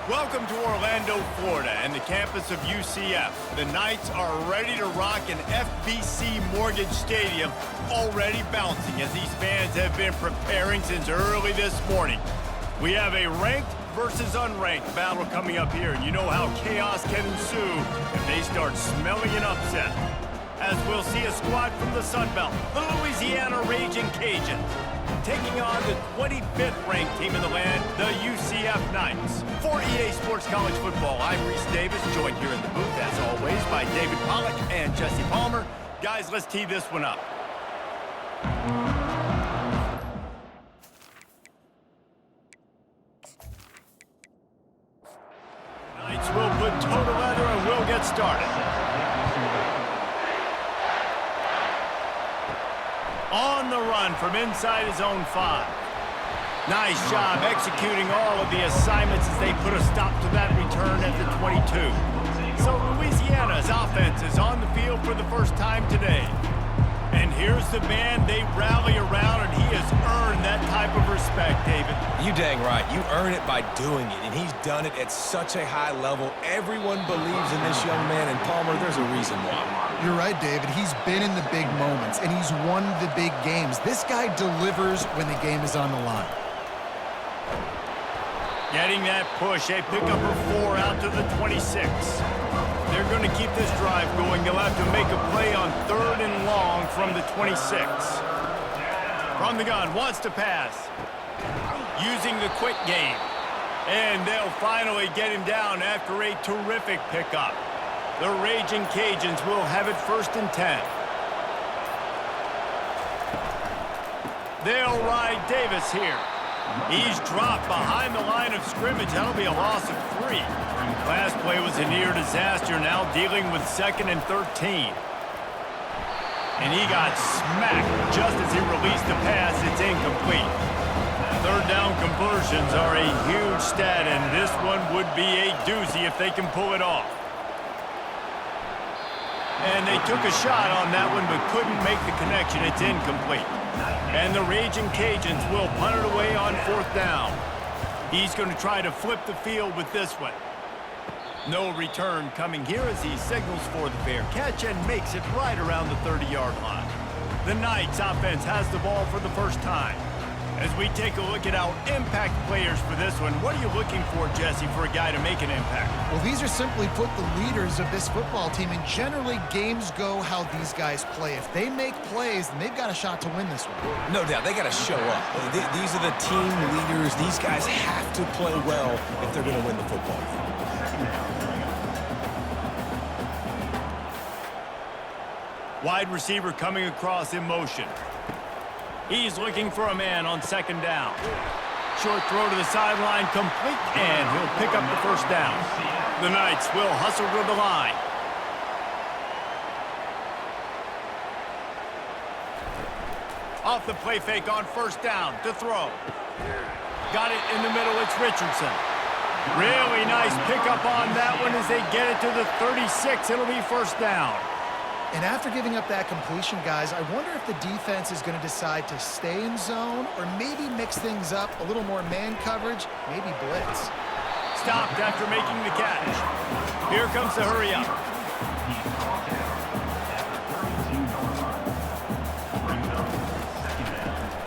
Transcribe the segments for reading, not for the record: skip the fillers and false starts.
Welcome to Orlando, Florida, and the campus of UCF. The Knights are ready to rock an FBC Mortgage Stadium, already bouncing as these fans have been preparing since early this morning. We have a ranked versus unranked battle coming up here, and you know how chaos can ensue if they start smelling an upset. As we'll see a squad from the Sun Belt, the Louisiana Ragin Cajuns, taking on the 25th ranked team in the land, the UCF Knights. For EA Sports College Football, I'm Rizk Davis, joined here in the booth, as always, by David Pollack and Jesse Palmer. Guys, let's tee this one up. Knights will put toe to leather and we'll get started. On the run from inside his own 5. Nice job executing all of the assignments as they put a stop to that return at the 22. So Louisiana's offense is on the field for the first time today. And here's the man they rally around, and he has earned that type of respect, David. You dang right. You earn it by doing it, and he's done it at such a high level. Everyone believes in this young man, and Palmer, there's a reason why. You're right, David. He's been in the big moments, and he's won the big games. This guy delivers when the game is on the line. Getting that push, a pickup of 4 out to the 26. They're going to keep this drive going. They'll have to make a play on 3rd and long from the 26. From the gun, wants to pass. Using the quick game. And they'll finally get him down after a terrific pickup. The Ragin Cajuns will have it 1st and 10. They'll ride Davis here. He's dropped behind the line of scrimmage. That'll be a loss of 3. Last play was a near disaster, now dealing with 2nd and 13. And he got smacked just as he released the pass. It's incomplete. 3rd down conversions are a huge stat, and this one would be a doozy if they can pull it off. And they took a shot on that one but couldn't make the connection. It's incomplete. And the Ragin Cajuns will punt it away on 4th down. He's going to try to flip the field with this one. No return coming here as he signals for the fair catch and makes it right around the 30-yard line. The Knights offense has the ball for the first time. As we take a look at our impact players for this one, what are you looking for, Jesse, for a guy to make an impact? Well, these are simply put the leaders of this football team, and generally games go how these guys play. If they make plays, then they've got a shot to win this one. No doubt, they got to show up. These are the team leaders. These guys have to play well if they're going to win the football game. Wide receiver coming across in motion. He's looking for a man on 2nd down. Short throw to the sideline, complete, and he'll pick up the 1st down. The Knights will hustle to the line. Off the play fake on 1st down to throw. Got it in the middle, it's Richardson. Really nice pickup on that one as they get it to the 36. It'll be 1st down. And after giving up that completion, guys, I wonder if the defense is going to decide to stay in zone or maybe mix things up, a little more man coverage, maybe blitz. Stopped after making the catch. Here comes the hurry up.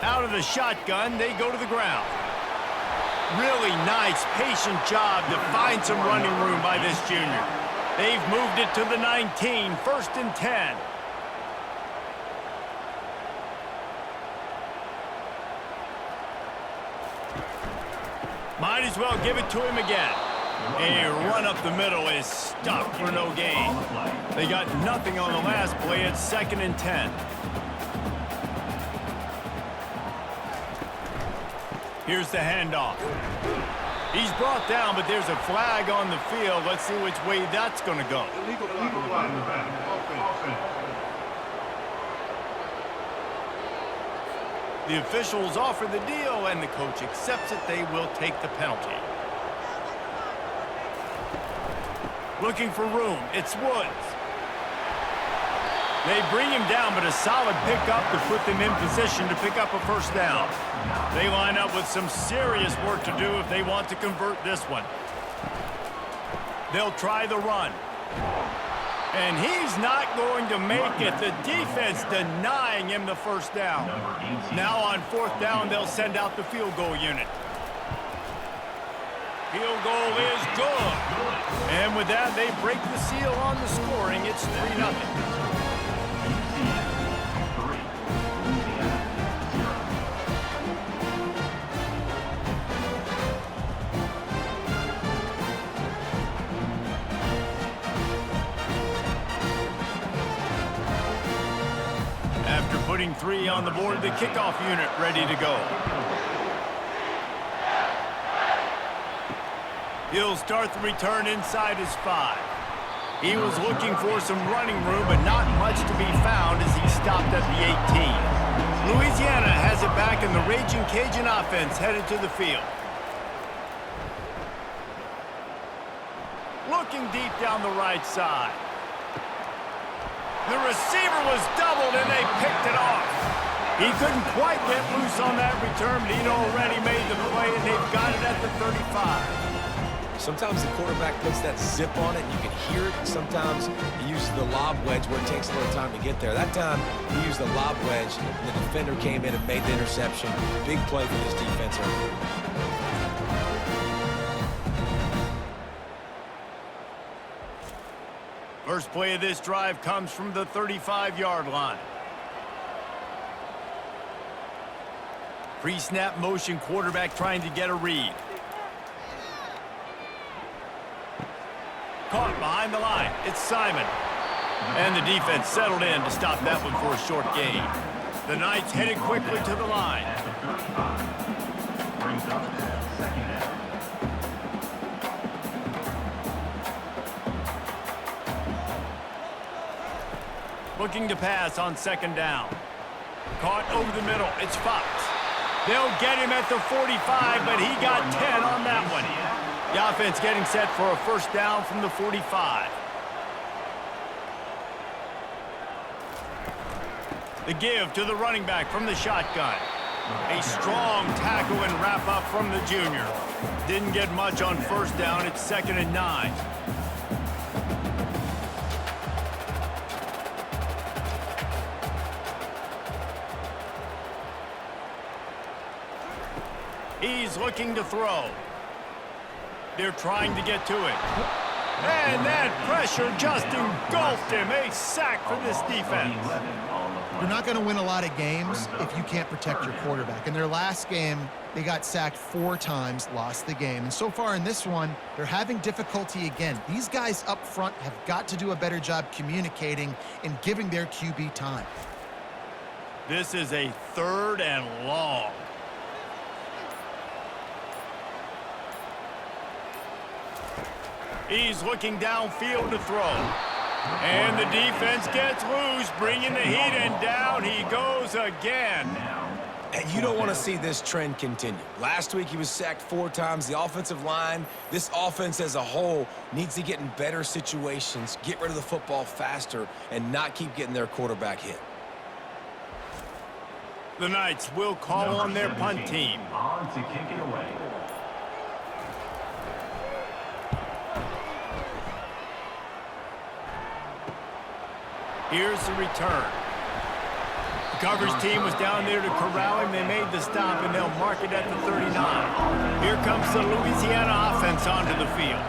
Out of the shotgun, they go to the ground. Really nice, patient job to find some running room by this junior. They've moved it to the 19, 1st and 10. Might as well give it to him again. A run up the middle is stopped for no gain. They got nothing on the last play. It's 2nd and 10. Here's the handoff. He's brought down, but there's a flag on the field. Let's see which way that's going to go. The officials offer the deal, and the coach accepts it. They will take the penalty. Looking for room. It's Woods. They bring him down, but a solid pickup to put them in position to pick up a 1st down. They line up with some serious work to do if they want to convert this one. They'll try the run. And he's not going to make it. The defense denying him the first down. Now on fourth down, they'll send out the field goal unit. Field goal is good. And with that, they break the seal on the scoring. It's 3-0. Putting 3 on the board, the kickoff unit ready to go. He'll start the return inside his 5. He was looking for some running room, but not much to be found as he stopped at the 18. Louisiana has it back, and the Ragin Cajun offense headed to the field. Looking deep down the right side. The receiver was doubled, and they picked it off. He couldn't quite get loose on that return, but he'd already made the play, and they've got it at the 35. Sometimes the quarterback puts that zip on it, and you can hear it. Sometimes he uses the lob wedge where it takes a little time to get there. That time, he used the lob wedge, and the defender came in and made the interception. Big play for this defense early. First play of this drive comes from the 35-yard line. Pre-snap motion, quarterback trying to get a read. Caught behind the line. It's Simon. And the defense settled in to stop that one for a short gain. The Knights headed quickly to the line. Brings up second down. Looking to pass on second down. Caught over the middle. It's Fox. They'll get him at the 45, but he got 10 on that one. The offense getting set for a first down from the 45. The give to the running back from the shotgun. A strong tackle and wrap up from the junior. Didn't get much on first down. It's 2nd and 9. He's looking to throw. They're trying to get to it. And that pressure just engulfed him. A sack for this defense. You're not going to win a lot of games if you can't protect your quarterback. In their last game, they got sacked 4 times, lost the game. And so far in this one, they're having difficulty again. These guys up front have got to do a better job communicating and giving their QB time. This is a 3rd and long. He's looking downfield to throw. And the defense gets loose, bringing the heat, and down he goes again. And you don't want to see this trend continue. Last week he was sacked 4 times. The offensive line, this offense as a whole, needs to get in better situations, get rid of the football faster, and not keep getting their quarterback hit. The Knights will call on their punt team. On to kick it away. Here's the return. The coverage team was down there to corral him. They made the stop, and they'll mark it at the 39. Here comes the Louisiana offense onto the field.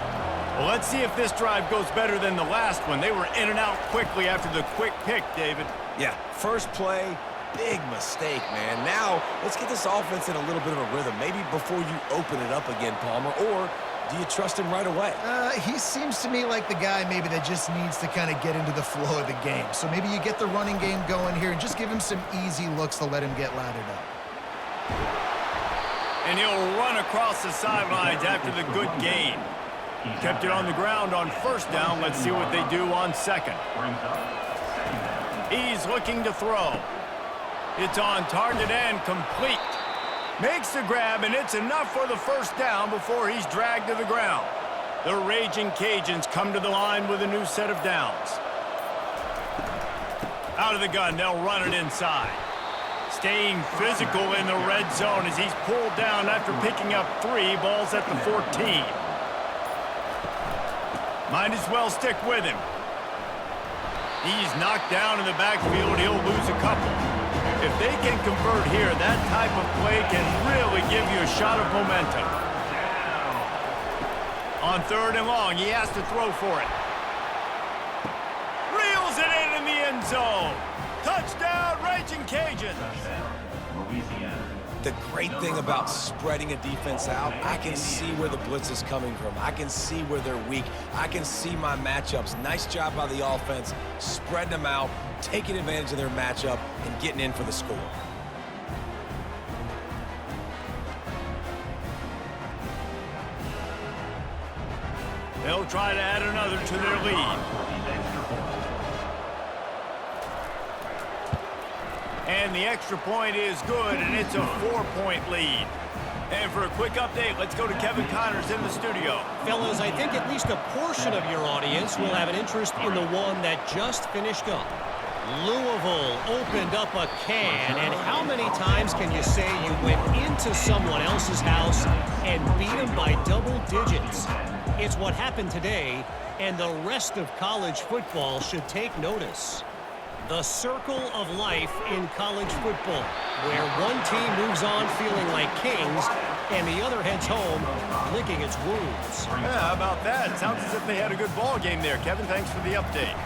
Well, let's see if this drive goes better than the last one. They were in and out quickly after the quick pick, David. Yeah, first play, big mistake, man. Now, let's get this offense in a little bit of a rhythm. Maybe before you open it up again, Palmer, or do you trust him right away? He seems to me like the guy maybe that just needs to kind of get into the flow of the game. So maybe you get the running game going here and just give him some easy looks to let him get lathered up. And he'll run across the sidelines after the good gain. Kept it on the ground on first down. Let's see what they do on second. He's looking to throw. It's on target and complete. Makes the grab, and it's enough for the first down before he's dragged to the ground. The Ragin Cajuns come to the line with a new set of downs. Out of the gun, they'll run it inside. Staying physical in the red zone as he's pulled down after picking up 3 balls at the 14. Might as well stick with him. He's knocked down in the backfield. He'll lose a couple. If they can convert here, that type of play can really give you a shot of momentum. On 3rd and long, he has to throw for it. Reels it in the end zone. Touchdown, Ragin Cajuns. Louisiana. The great thing about spreading a defense out, I can see where the blitz is coming from. I can see where they're weak. I can see my matchups. Nice job by the offense, spreading them out, taking advantage of their matchup, and getting in for the score. They'll try to add another to their lead. And the extra point is good, and it's a 4-point lead. And for a quick update, let's go to Kevin Connors in the studio. Fellas, I think at least a portion of your audience will have an interest in the one that just finished up. Louisville opened up a can, and how many times can you say you went into someone else's house and beat them by double digits? It's what happened today, and the rest of college football should take notice. The circle of life in college football, where one team moves on feeling like kings and the other heads home licking its wounds. Yeah, how about that? Sounds as if they had a good ball game there. Kevin, thanks for the update.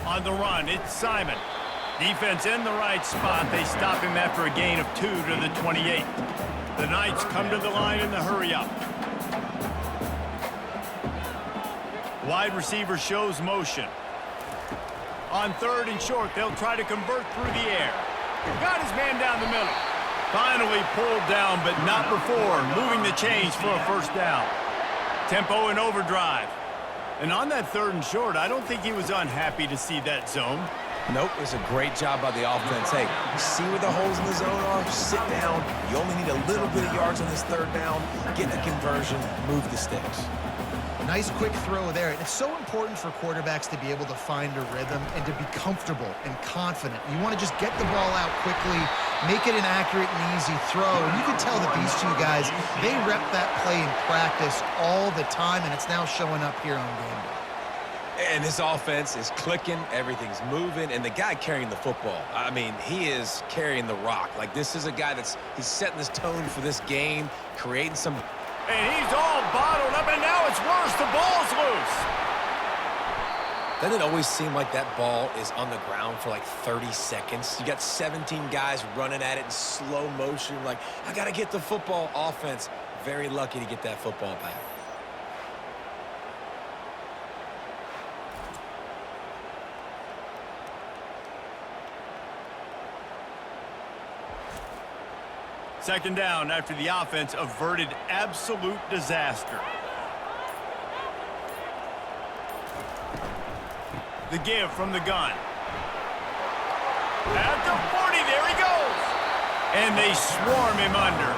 On the run, it's Simon. Defense in the right spot. They stop him after a gain of 2 to the 28. The Knights come to the line in the hurry-up. Wide receiver shows motion. On 3rd and short, they'll try to convert through the air. Got his man down the middle. Finally pulled down, but not before moving the chains for a first down. Tempo and overdrive. And on that 3rd and short, I don't think he was unhappy to see that zone. Nope, it was a great job by the offense. Hey, see where the holes in the zone are? Sit down. You only need a little bit of yards on this 3rd down. Get the conversion, move the sticks. Nice quick throw there. And it's so important for quarterbacks to be able to find a rhythm and to be comfortable and confident. You want to just get the ball out quickly, make it an accurate and easy throw. And you can tell that these two guys, they rep that play in practice all the time, and it's now showing up here on game day. And this offense is clicking, everything's moving, and the guy carrying the football, I mean, he is carrying the rock. Like, this is a guy he's setting this tone for this game, creating some... And he's all bottled up, and now it's worse. The ball's loose. Doesn't it always seem like that ball is on the ground for like 30 seconds? You got 17 guys running at it in slow motion. Like, I got to get the football. Offense, very lucky to get that football back. Second down after the offense averted absolute disaster. The give from the gun. At the 40, there he goes. And they swarm him under.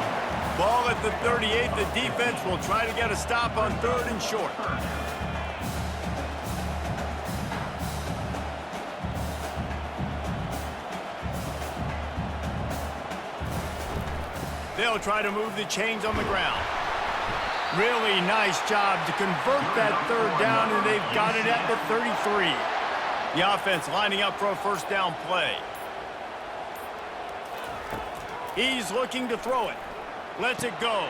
Ball at the 38. The defense will try to get a stop on 3rd and short. They'll try to move the chains on the ground. Really nice job to convert that 3rd down, and they've got it at the 33. The offense lining up for a first down play. He's looking to throw it. Lets it go.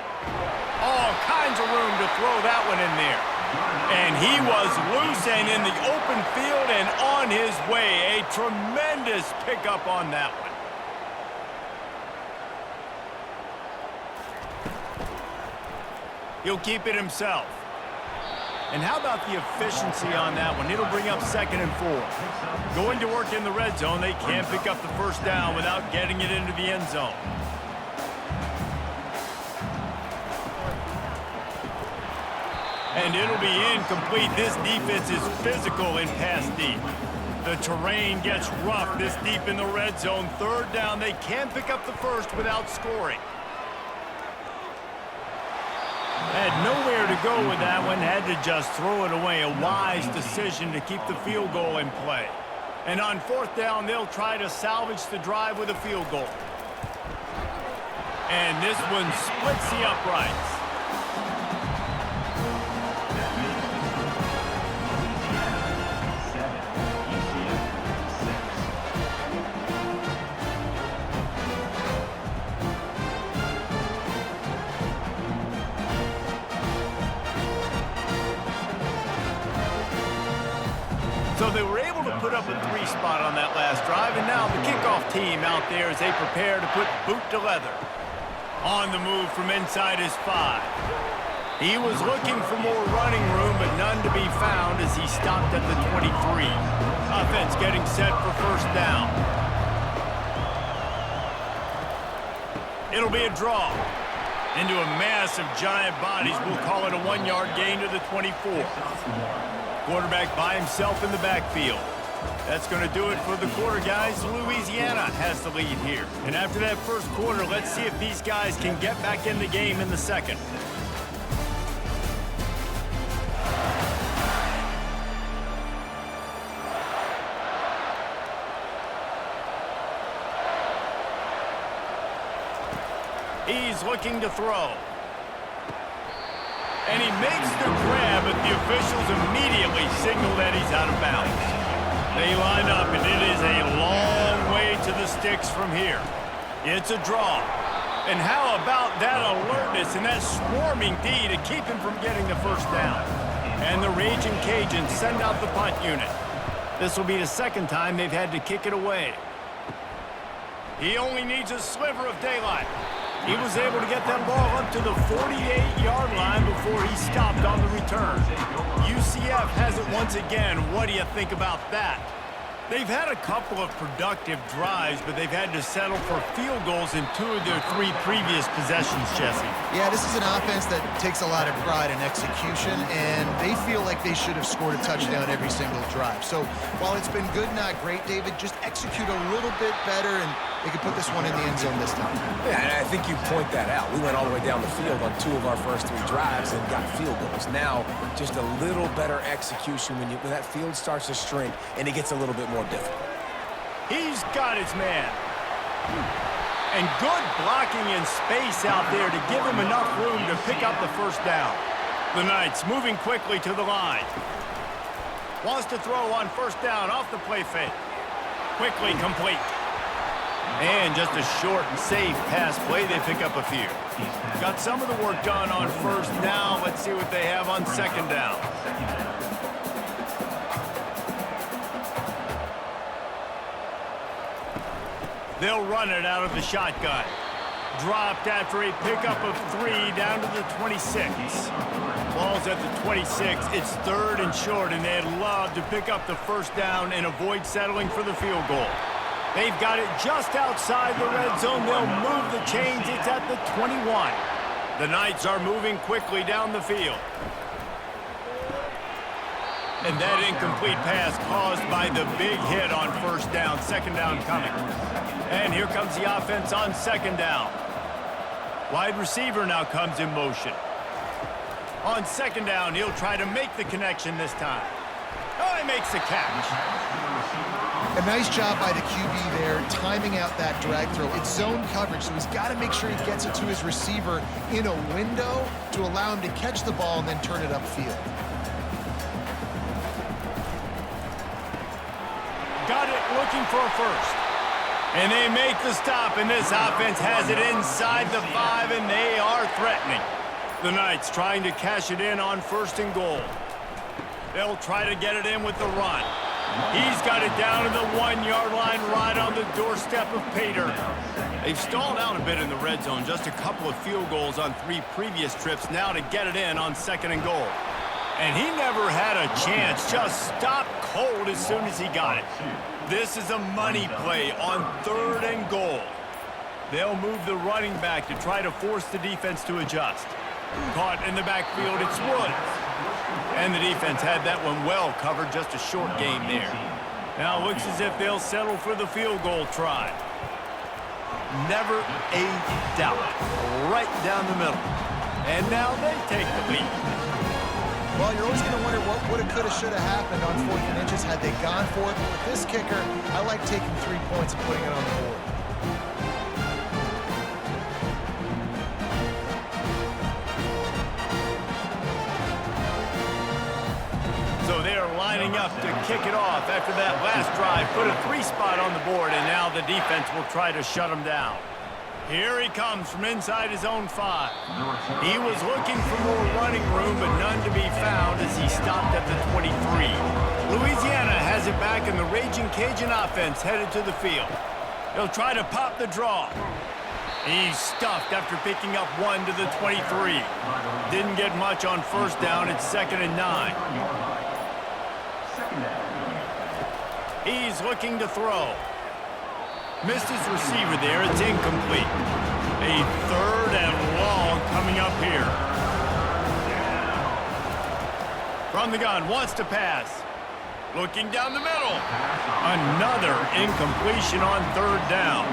All kinds of room to throw that one in there. And he was loose and in the open field and on his way. A tremendous pickup on that one. He'll keep it himself. And how about the efficiency on that one? It'll bring up 2nd and 4. Going to work in the red zone, they can't pick up the first down without getting it into the end zone. And it'll be incomplete. This defense is physical in pass deep. The terrain gets rough this deep in the red zone. 3rd down, they can't pick up the first without scoring. Had nowhere to go with that one, had to just throw it away. A wise decision to keep the field goal in play. And on 4th down, they'll try to salvage the drive with a field goal. And this one splits the uprights. spot on that last drive, and now the kickoff team out there as they prepare to put boot to leather. On the move from inside his 5. He was looking for more running room, but none to be found as he stopped at the 23. Offense getting set for first down. It'll be a draw. Into a mass of giant bodies, we'll call it a 1-yard gain to the 24. Quarterback by himself in the backfield. That's going to do it for the quarter, guys. Louisiana has the lead here. And after that first quarter, let's see if these guys can get back in the game in the second. He's looking to throw. And he makes the grab, but the officials immediately signal that he's out of bounds. They line up, and it is a long way to the sticks from here. It's a draw. And how about that alertness and that swarming D to keep him from getting the first down? And the Ragin Cajuns send out the punt unit. This will be the second time they've had to kick it away. He only needs a sliver of daylight. He was able to get that ball up to the 48-yard line before he stopped on the return. UCF has it once again. What do you think about that? They've had a couple of productive drives, but they've had to settle for field goals in 2 of their 3 previous possessions, Jesse. Yeah, this is an offense that takes a lot of pride in execution, and they feel like they should have scored a touchdown every single drive. So while it's been good, not great, David, just execute a little bit better, and they could put this one in the end zone this time. Yeah, and I think you point that out. We went all the way down the field on 2 of our first 3 drives and got field goals. Now, just a little better execution when that field starts to shrink and it gets a little bit more difficult. He's got his man. And good blocking in space out there to give him enough room to pick up the first down. The Knights moving quickly to the line. Wants to throw on first down off the play fake. Quickly complete. And just a short and safe pass play, they pick up a few. Got some of the work done on first down. Let's see what they have on second down. They'll run it out of the shotgun. Dropped after a pickup of 3 down to the 26. Ball's at the 26. It's 3rd and short, and they'd love to pick up the first down and avoid settling for the field goal. They've got it just outside the red zone. They'll move the chains. It's at the 21. The Knights are moving quickly down the field. And that incomplete pass caused by the big hit on first down. Second down coming. And here comes the offense on second down. Wide receiver now comes in motion. On second down, he'll try to make the connection this time. Oh, he makes the catch. A nice job by the QB there, timing out that drag throw. It's zone coverage, so he's got to make sure he gets it to his receiver in a window to allow him to catch the ball and then turn it upfield. Got it looking for a first. And they make the stop, and this offense has it inside the 5, and they are threatening. The Knights trying to cash it in on first and goal. They'll try to get it in with the run. He's got it down to the 1-yard line right on the doorstep of Pater. They've stalled out a bit in the red zone. Just a couple of field goals on 3 previous trips now to get it in on second and goal. And he never had a chance. Just stopped cold as soon as he got it. This is a money play on 3rd and goal. They'll move the running back to try to force the defense to adjust. Caught in the backfield, it's Woods. And the defense had that one well covered, just a short game there. Now it looks as if they'll settle for the field goal try. Never a doubt. Right down the middle. And now they take the lead. Well, you're always going to wonder what woulda, coulda, shoulda happened on 4th and inches had they gone for it. But with this kicker, I like taking 3 points and putting it on the board. So they are lining up to kick it off after that last drive. Put a 3 spot on the board, and now the defense will try to shut them down. Here he comes from inside his own 5. He was looking for more running room, but none to be found as he stopped at the 23. Louisiana has it back, and the Ragin Cajun offense headed to the field. He'll try to pop the draw. He's stuffed after picking up 1 to the 23. Didn't get much on first down. It's 2nd and 9. He's looking to throw. Missed his receiver there. It's incomplete. A 3rd and long coming up here. From the gun, wants to pass. Looking down the middle. Another incompletion on 3rd down.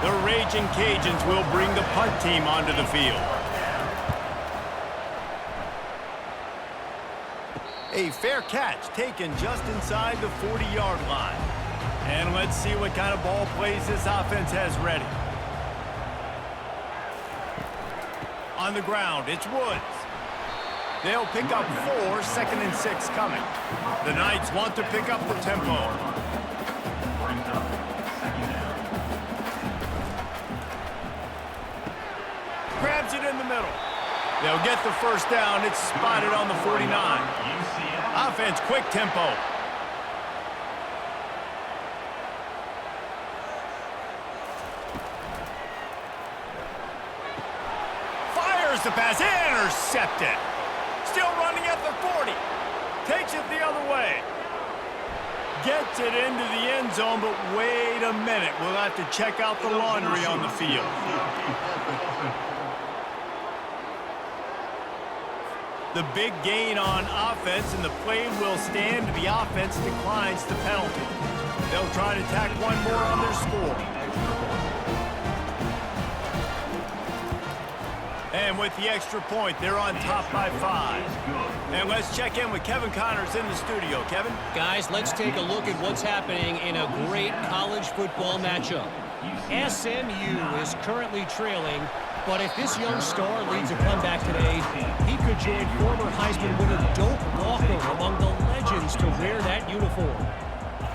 The Ragin Cajuns will bring the punt team onto the field. A fair catch taken just inside the 40-yard line. And let's see what kind of ball plays this offense has ready. On the ground, it's Woods. They'll pick up 4, 2nd and 6 coming. The Knights want to pick up the tempo. Grabs it in the middle. They'll get the first down. It's spotted on the 49. Offense, quick tempo. Fires the pass, intercepted. Still running at the 40. Takes it the other way. Gets it into the end zone, but wait a minute. We'll have to check out the laundry on the field. The big gain on offense, and the play will stand. The offense declines the penalty. They'll try to tack one more on their score. And with the extra point, they're on top by 5. And let's check in with Kevin Connors in the studio. Kevin? Guys, let's take a look at what's happening in a great college football matchup. SMU is currently trailing, but if this young star leads a comeback today, he could join former Heisman winner Doak Walker among the legends to wear that uniform.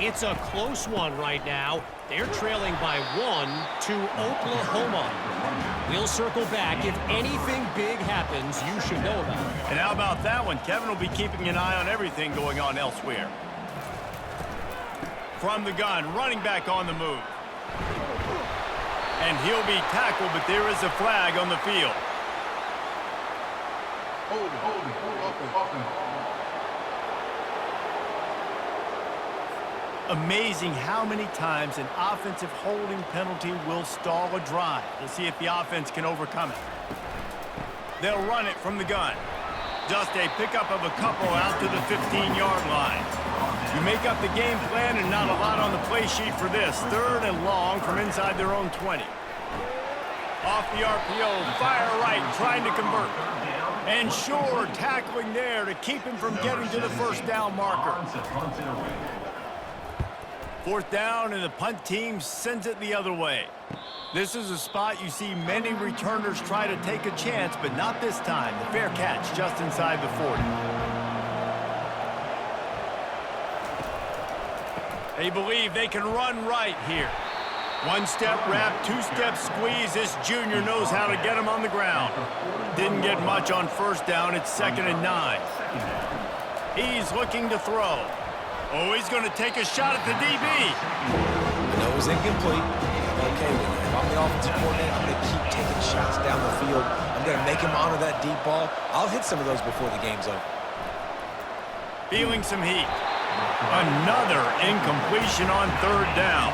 It's a close one right now. They're trailing by 1 to Oklahoma. We'll circle back. If anything big happens, you should know about it. And how about that one? Kevin will be keeping an eye on everything going on elsewhere. From the gun, running back on the move. And he'll be tackled, but there is a flag on the field. Hold it. Amazing how many times an offensive holding penalty will stall a drive. We'll see if the offense can overcome it. They'll run it from the gun. Just a pickup of a couple out to the 15-yard line. You make up the game plan and not a lot on the play sheet for this. 3rd and long from inside their own 20. Off the RPO, fire right, trying to convert. And sure, tackling there to keep him from getting to the first down marker. 4th down, and the punt team sends it the other way. This is a spot you see many returners try to take a chance, but not this time. The fair catch just inside the 40. They believe they can run right here. 1-step wrap, 2-step squeeze. This junior knows how to get him on the ground. Didn't get much on first down. It's 2nd and 9. He's looking to throw. Oh, he's going to take a shot at the DB. I know it was incomplete. I'm okay with it. If I'm the offensive coordinator, I'm going to keep taking shots down the field. I'm going to make him honor that deep ball. I'll hit some of those before the game's over. Feeling some heat. Another incompletion on 3rd down.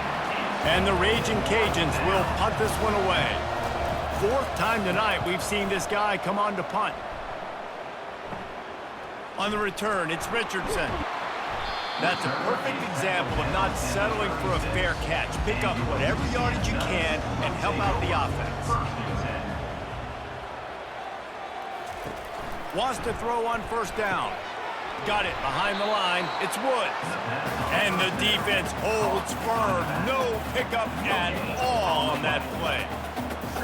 And the Ragin Cajuns will punt this one away. 4th time tonight we've seen this guy come on to punt. On the return, it's Richardson. That's a perfect example of not settling for a fair catch. Pick up whatever yardage you can and help out the offense. Wants to throw on first down. Got it behind the line. It's Woods. And the defense holds firm. No pickup at all on that play.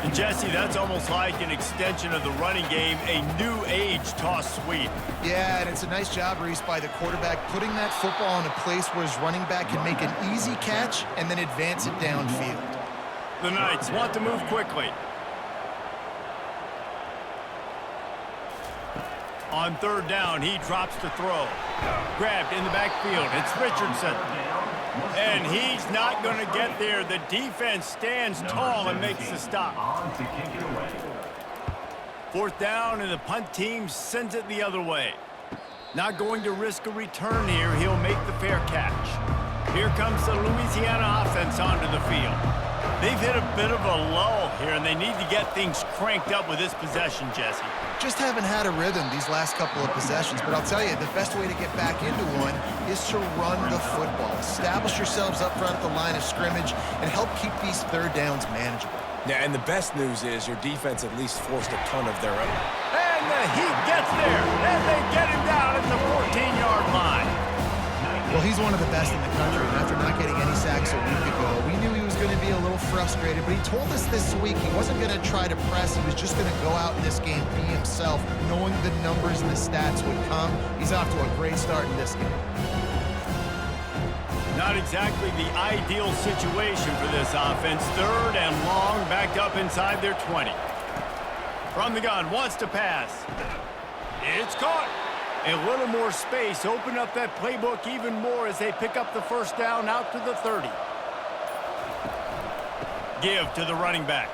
And Jesse, that's almost like an extension of the running game, a new age toss sweep. Yeah, and it's a nice job, Reese, by the quarterback, putting that football in a place where his running back can make an easy catch and then advance it downfield. The Knights want to move quickly. On third down, he drops to throw. Grabbed in the backfield. It's Richardson. And he's not going to get there. The defense stands tall and makes the stop. Fourth down, and the punt team sends it the other way. Not going to risk a return here. He'll make the fair catch. Here comes the Louisiana offense onto the field. They've hit a bit of a lull here, and they need to get things cranked up with this possession, Jesse. Just haven't had a rhythm these last couple of possessions, but I'll tell you, the best way to get back into one is to run the football. Establish yourselves up front at the line of scrimmage and help keep these third downs manageable. Yeah, and the best news is your defense at least forced a ton of their own. And the heat gets there, and they get him down at the 14-yard line. Well, he's one of the best in the country, and after not getting any sacks a week ago, we knew he was going to be a little frustrated, but he told us this week he wasn't going to try to press. He was just going to go out in this game, be himself, knowing the numbers and the stats would come. He's off to a great start in this game. Not exactly the ideal situation for this offense. Third and long, backed up inside their 20. From the gun, wants to pass. It's caught. A little more space, open up that playbook even more as they pick up the first down out to the 30. Give to the running back.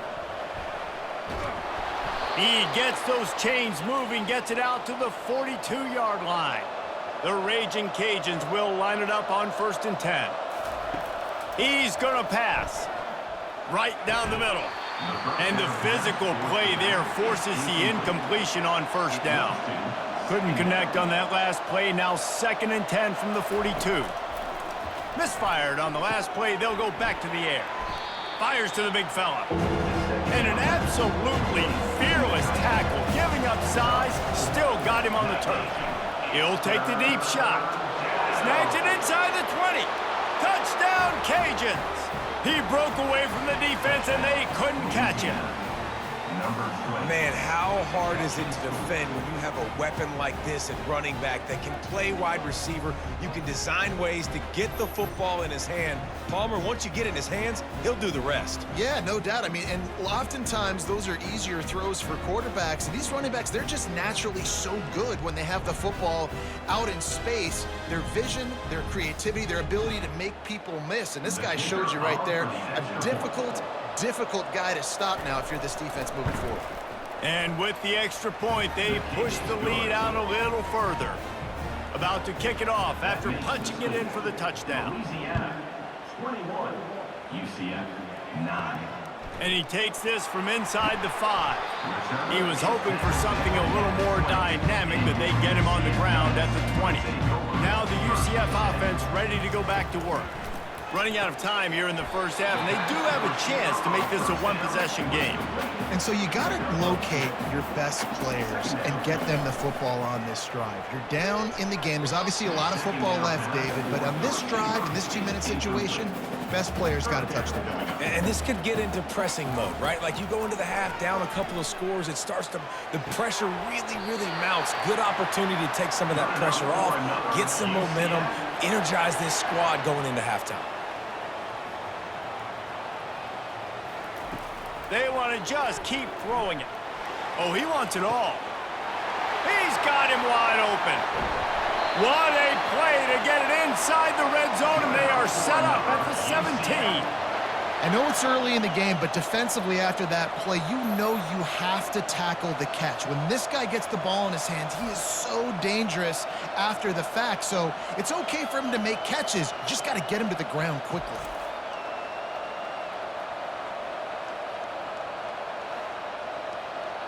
He gets those chains moving, gets it out to the 42-yard line. The Ragin Cajuns will line it up on 1st and 10. He's going to pass. Right down the middle. And the physical play there forces the incompletion on first down. Couldn't connect on that last play. Now 2nd and 10 from the 42. Misfired on the last play. They'll go back to the air. Fires to the big fella. And an absolutely fearless tackle. Giving up size. Still got him on the turf. He'll take the deep shot. Snags it inside the 20. Touchdown, Cajuns. He broke away from the defense, and they couldn't catch him. Man, how hard is it to defend when you have a weapon like this at running back that can play wide receiver? You can design ways to get the football in his hand. Palmer, once you get it in his hands, he'll do the rest. Yeah, no doubt. I mean, and oftentimes those are easier throws for quarterbacks. And these running backs, they're just naturally so good when they have the football out in space. Their vision, their creativity, their ability to make people miss. And this guy showed you right there, a difficult guy to stop now if you're this defense moving forward. And with the extra point, they push the lead out a little further. About to kick it off after punching it in for the touchdown. Louisiana 21, UCF 9. And he takes this from inside the 5. He was hoping for something a little more dynamic, but they get him on the ground at the 20. Now the UCF offense ready to go back to work. Running out of time here in the first half, and they do have a chance to make this a one-possession game. And so you got to locate your best players and get them the football on this drive. You're down in the game. There's obviously a lot of football left, David, but on this drive, in this 2-minute situation, best players got to touch the ball. And this could get into pressing mode, right? Like you go into the half, down a couple of scores, it starts to, the pressure really mounts. Good opportunity to take some of that pressure off, get some momentum, energize this squad going into halftime. They want to just keep throwing it. Oh, he wants it all. He's got him wide open. What a play to get it inside the red zone, and they are set up at the 17. I know it's early in the game, but defensively after that play, you know you have to tackle the catch. When this guy gets the ball in his hands, he is so dangerous after the fact. So it's okay for him to make catches. You just got to get him to the ground quickly.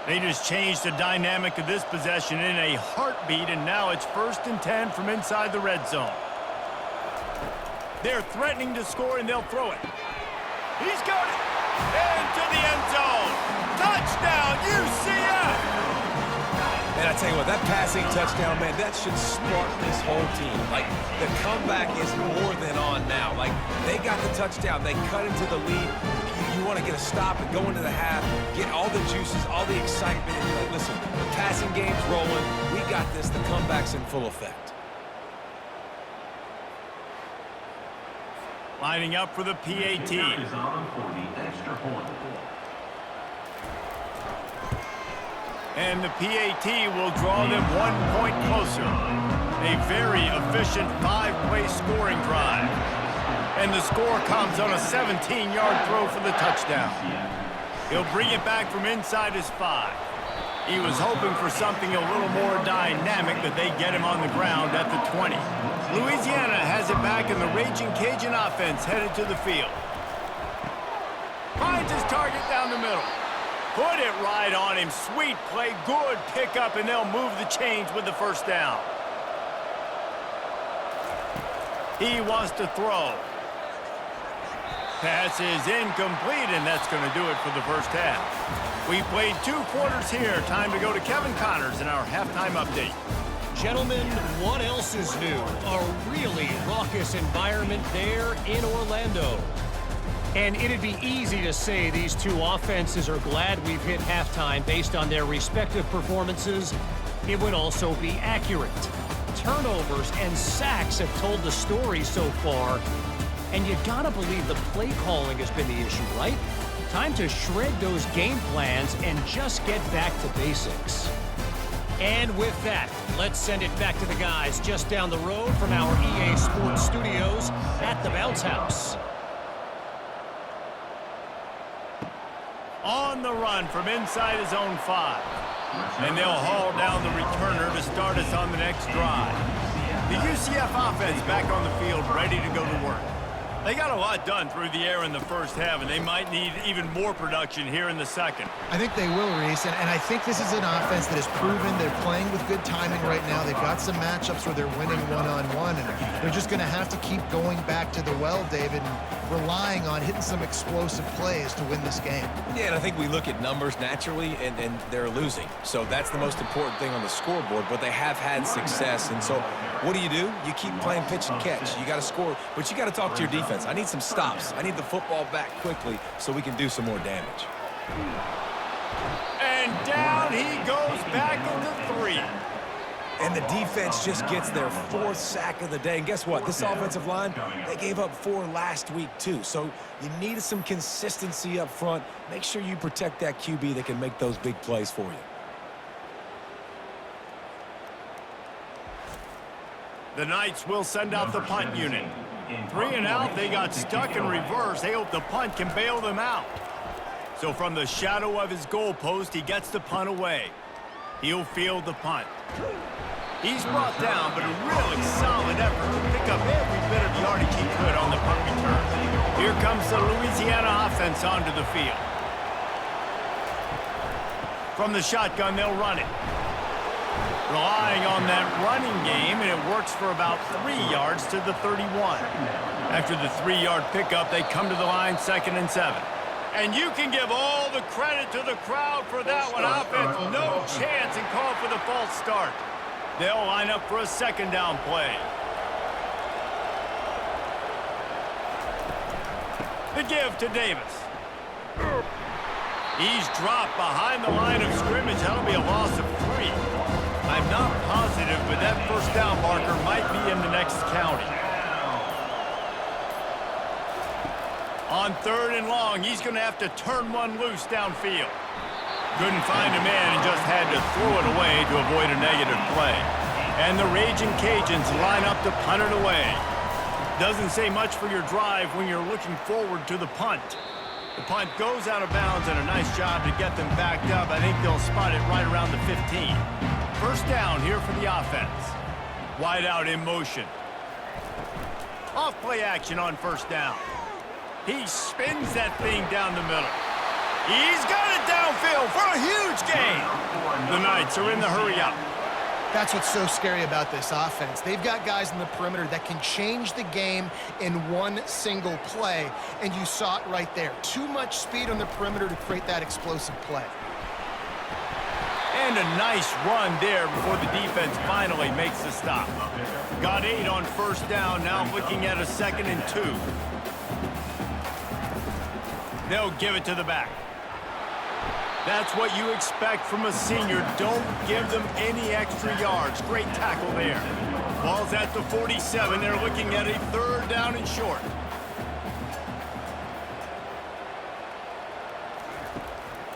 They just changed the dynamic of this possession in a heartbeat, and now it's 1st and 10 from inside the red zone. They're threatening to score, and they'll throw it. He's got it! Into the end zone! Touchdown, UCF! And I tell you what, that passing touchdown, man, that should spark this whole team. Like, the comeback is more than on now. Like, they got the touchdown. They cut into the lead. You want to get a stop and go into the half, get all the juices, all the excitement, and be like, listen, the passing game's rolling. We got this. The comeback's in full effect. Lining up for the PAT. Is on for the extra point. And the PAT will draw them 1 point closer. A very efficient 5-play scoring drive. And the score comes on a 17-yard throw for the touchdown. He'll bring it back from inside his 5. He was hoping for something a little more dynamic, but they get him on the ground at the 20. Louisiana has it back, and the Ragin Cajun offense headed to the field. Finds his target down the middle. Put it right on him. Sweet play, good pickup, and they'll move the chains with the first down. He wants to throw. Pass is incomplete, and that's going to do it for the first half. We played 2 quarters here. Time to go to Kevin Connors in our halftime update. Gentlemen, what else is new? A really raucous environment there in Orlando. And it'd be easy to say these 2 offenses are glad we've hit halftime based on their respective performances. It would also be accurate. Turnovers and sacks have told the story so far. And you gotta believe the play calling has been the issue, right? Time to shred those game plans and just get back to basics. And with that, let's send it back to the guys just down the road from our EA Sports Studios at the Bounce House. On the run from inside his own 5. And they'll haul down the returner to start us on the next drive. The UCF offense back on the field, ready to go to work. They got a lot done through the air in the first half, and they might need even more production here in the second. I think they will, Reese, and I think this is an offense that has proven they're playing with good timing right now. They've got some matchups where they're winning one-on-one, and they're just going to have to keep going back to the well, David, and relying on hitting some explosive plays to win this game. Yeah, and I think we look at numbers naturally, and they're losing. So that's the most important thing on the scoreboard, but they have had success. And so what do? You keep playing pitch and catch. You got to score, but you got to talk to your defense. I need some stops. I need the football back quickly so we can do some more damage. And down he goes back into 3. And the defense just gets their 4th sack of the day. And guess what? This offensive line, they gave up 4 last week too. So you need some consistency up front. Make sure you protect that QB that can make those big plays for you. The Knights will send out the punt unit. 3 and out, they got stuck in reverse. They hope the punt can bail them out. So from the shadow of his goalpost, he gets the punt away. He'll field the punt. He's brought down, but a really solid effort to pick up every bit of yardage he could on the punt return. Here comes the Louisiana offense onto the field. From the shotgun, they'll run it. Relying on that running game, and it works for about 3 yards to the 31. After the 3-yard pickup, they come to the line 2nd and 7. And you can give all the credit to the crowd for that one. Offense, no chance, and call for the false start. They'll line up for a 2nd down play. The give to Davis. He's dropped behind the line of scrimmage. That'll be a loss of 3. I'm not positive, but that first down marker might be in the next county. On 3rd and long, he's going to have to turn one loose downfield. Couldn't find a man and just had to throw it away to avoid a negative play. And the Ragin Cajuns line up to punt it away. Doesn't say much for your drive when you're looking forward to the punt. The punt goes out of bounds, and a nice job to get them backed up. I think they'll spot it right around the 15. First down here for the offense. Wide out in motion. Off play action on first down. He spins that thing down the middle. He's got it downfield for a huge gain. The Knights are in the hurry up. That's what's so scary about this offense. They've got guys in the perimeter that can change the game in one single play, and you saw it right there. Too much speed on the perimeter to create that explosive play. And a nice run there before the defense finally makes the stop. Got 8 on first down, now looking at a 2nd and 2. They'll give it to the back. That's what you expect from a senior. Don't give them any extra yards. Great tackle there. Ball's at the 47. They're looking at a 3rd down and short.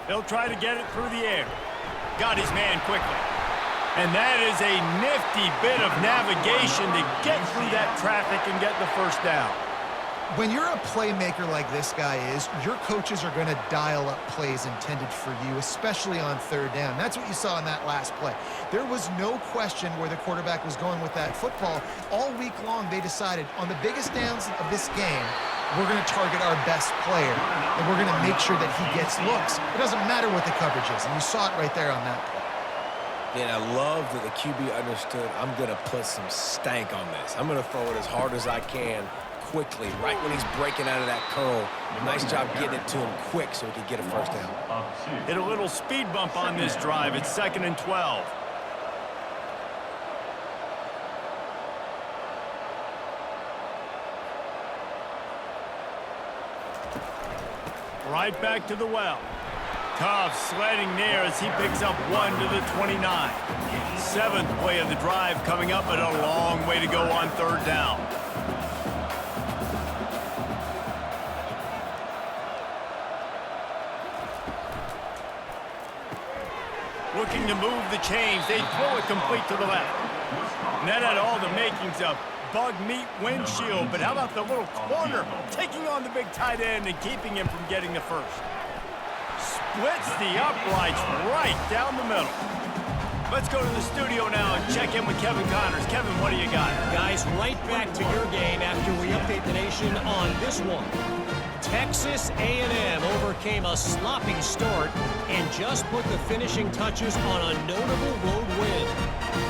They'll try to get it through the air. got his man quickly. And that is a nifty bit of navigation to get through that traffic and get the first down. When you're a playmaker like this guy is, your coaches are going to dial up plays intended for you, especially on third down. That's what you saw in that last play. There was no question where the quarterback was going with that football. All week long, they decided on the biggest downs of this game, we're going to target our best player, and we're going to make sure that he gets looks. It doesn't matter what the coverage is, and you saw it right there on that play. And I love that the QB understood, I'm going to put some stank on this. I'm going to throw it as hard as I can quickly, right when he's breaking out of that curl. Nice job getting it to him quick so he could get a first down. Hit a little speed bump on this drive. It's 2nd and 12. Right back to the well. Tough sledding there as he picks up 1 to the 29. 7th play of the drive coming up, but a long way to go on third down. Looking to move the chains. They throw it complete to the left. And that had all the makings of bug meat windshield, but how about the little corner taking on the big tight end and keeping him from getting the first? Splits the uprights right down the middle. Let's go to the studio now and check in with Kevin Connors. Kevin, what do you got? Guys, right back to your game after we update the nation on this one. Texas A&M overcame a sloppy start and just put the finishing touches on a notable road win.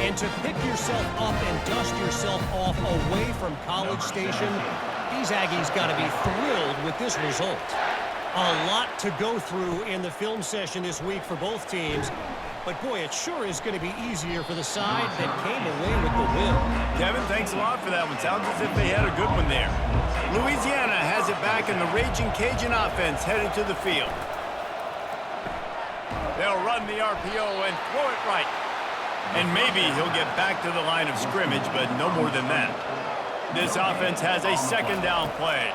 And to pick yourself up and dust yourself off away from College Station, these Aggies got to be thrilled with this result. A lot to go through in the film session this week for both teams. But, boy, it sure is going to be easier for the side that came away with the win. Kevin, thanks a lot for that one. Sounds as if they had a good one there. Louisiana has it back, and the Ragin Cajun offense headed to the field. They'll run the RPO and throw it right. And maybe he'll get back to the line of scrimmage, but no more than that. This offense has a 2nd down play.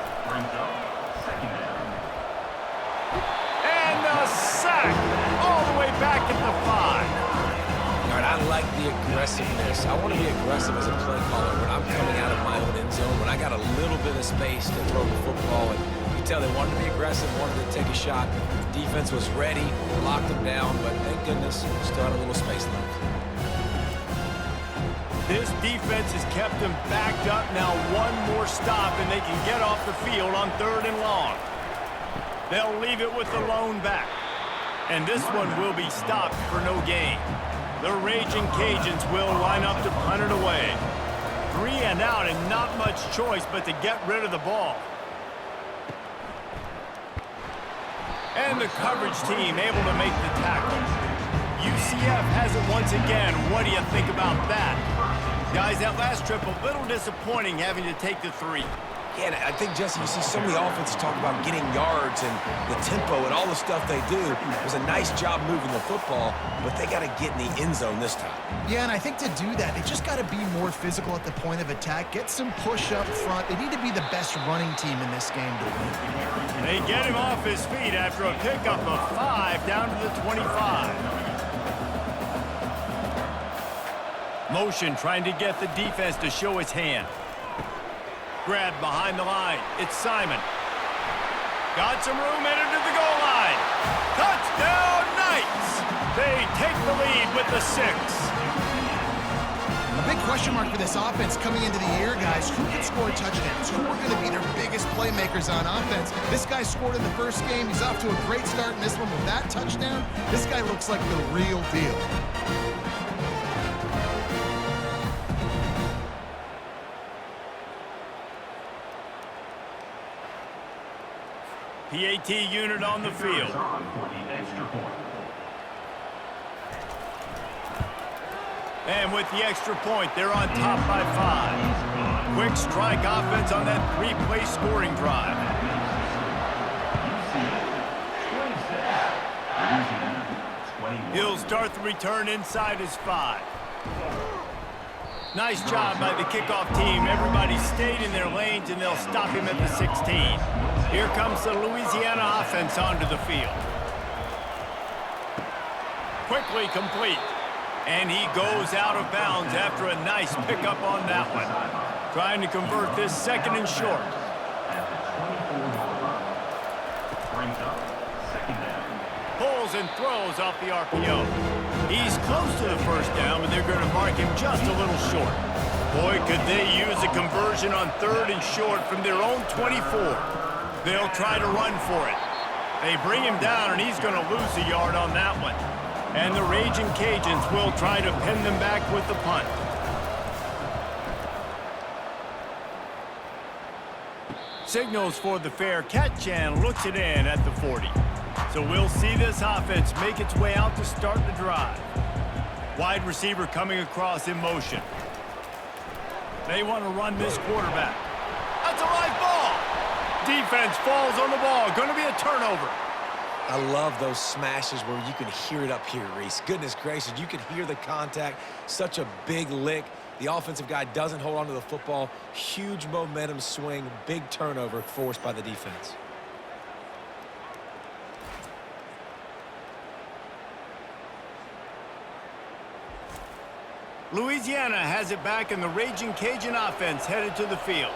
And a sack all the way back at the 5. All right, I like the aggressiveness. I want to be aggressive as a play caller when I'm coming out of my own end zone, when I got a little bit of space to throw the football. And you can tell they wanted to be aggressive, wanted to take a shot. The defense was ready, locked them down, but thank goodness, still had a little space left. This defense has kept them backed up. Now one more stop, and they can get off the field on 3rd and long. They'll leave it with the lone back. And this one will be stopped for no gain. The Ragin Cajuns will line up to punt it away. 3 and out, and not much choice but to get rid of the ball. And the coverage team able to make the tackle. UCF has it once again. What do you think about that? Guys, that last trip a little disappointing having to take the 3. Yeah, and I think, Jesse, you see so many offenses talk about getting yards and the tempo and all the stuff they do. It was a nice job moving the football, but they got to get in the end zone this time. Yeah, and I think to do that, they just got to be more physical at the point of attack, get some push up front. They need to be the best running team in this game to win. They get him off his feet after a pickup of 5 down to the 25. Motion trying to get the defense to show its hand. Grab behind the line. It's Simon. Got some room headed to the goal line. Touchdown Knights! They take the lead with the 6. A big question mark for this offense coming into the year, guys. Who can score touchdowns? Who are going to be their biggest playmakers on offense? This guy scored in the first game. He's off to a great start in this one with that touchdown. This guy looks like the real deal. PAT unit on the field. And with the extra point, they're on top by 5. Quick strike offense on that 3-play scoring drive. He'll start the return inside his 5. Nice job by the kickoff team. Everybody stayed in their lanes, and they'll stop him at the 16. Here comes the Louisiana offense onto the field. Quickly complete. And he goes out of bounds after a nice pickup on that one. Trying to convert this second and short. Brings up second down. Pulls and throws off the RPO. He's close to the first down, but they're going to mark him just a little short. Boy, could they use a conversion on third and short from their own 24. They'll try to run for it. They bring him down, and he's going to lose a yard on that one. And the Ragin Cajuns will try to pin them back with the punt. Signals for the fair catch and looks it in at the 40. So we'll see this offense make its way out to start the drive. Wide receiver coming across in motion. They want to run this quarterback. That's a live ball. Defense falls on the ball. Going to be a turnover. I love those smashes where you can hear it up here, Reese. Goodness gracious, you can hear the contact. Such a big lick. The offensive guy doesn't hold on to the football. Huge momentum swing, big turnover forced by the defense. Louisiana has it back, and the Ragin Cajun offense headed to the field.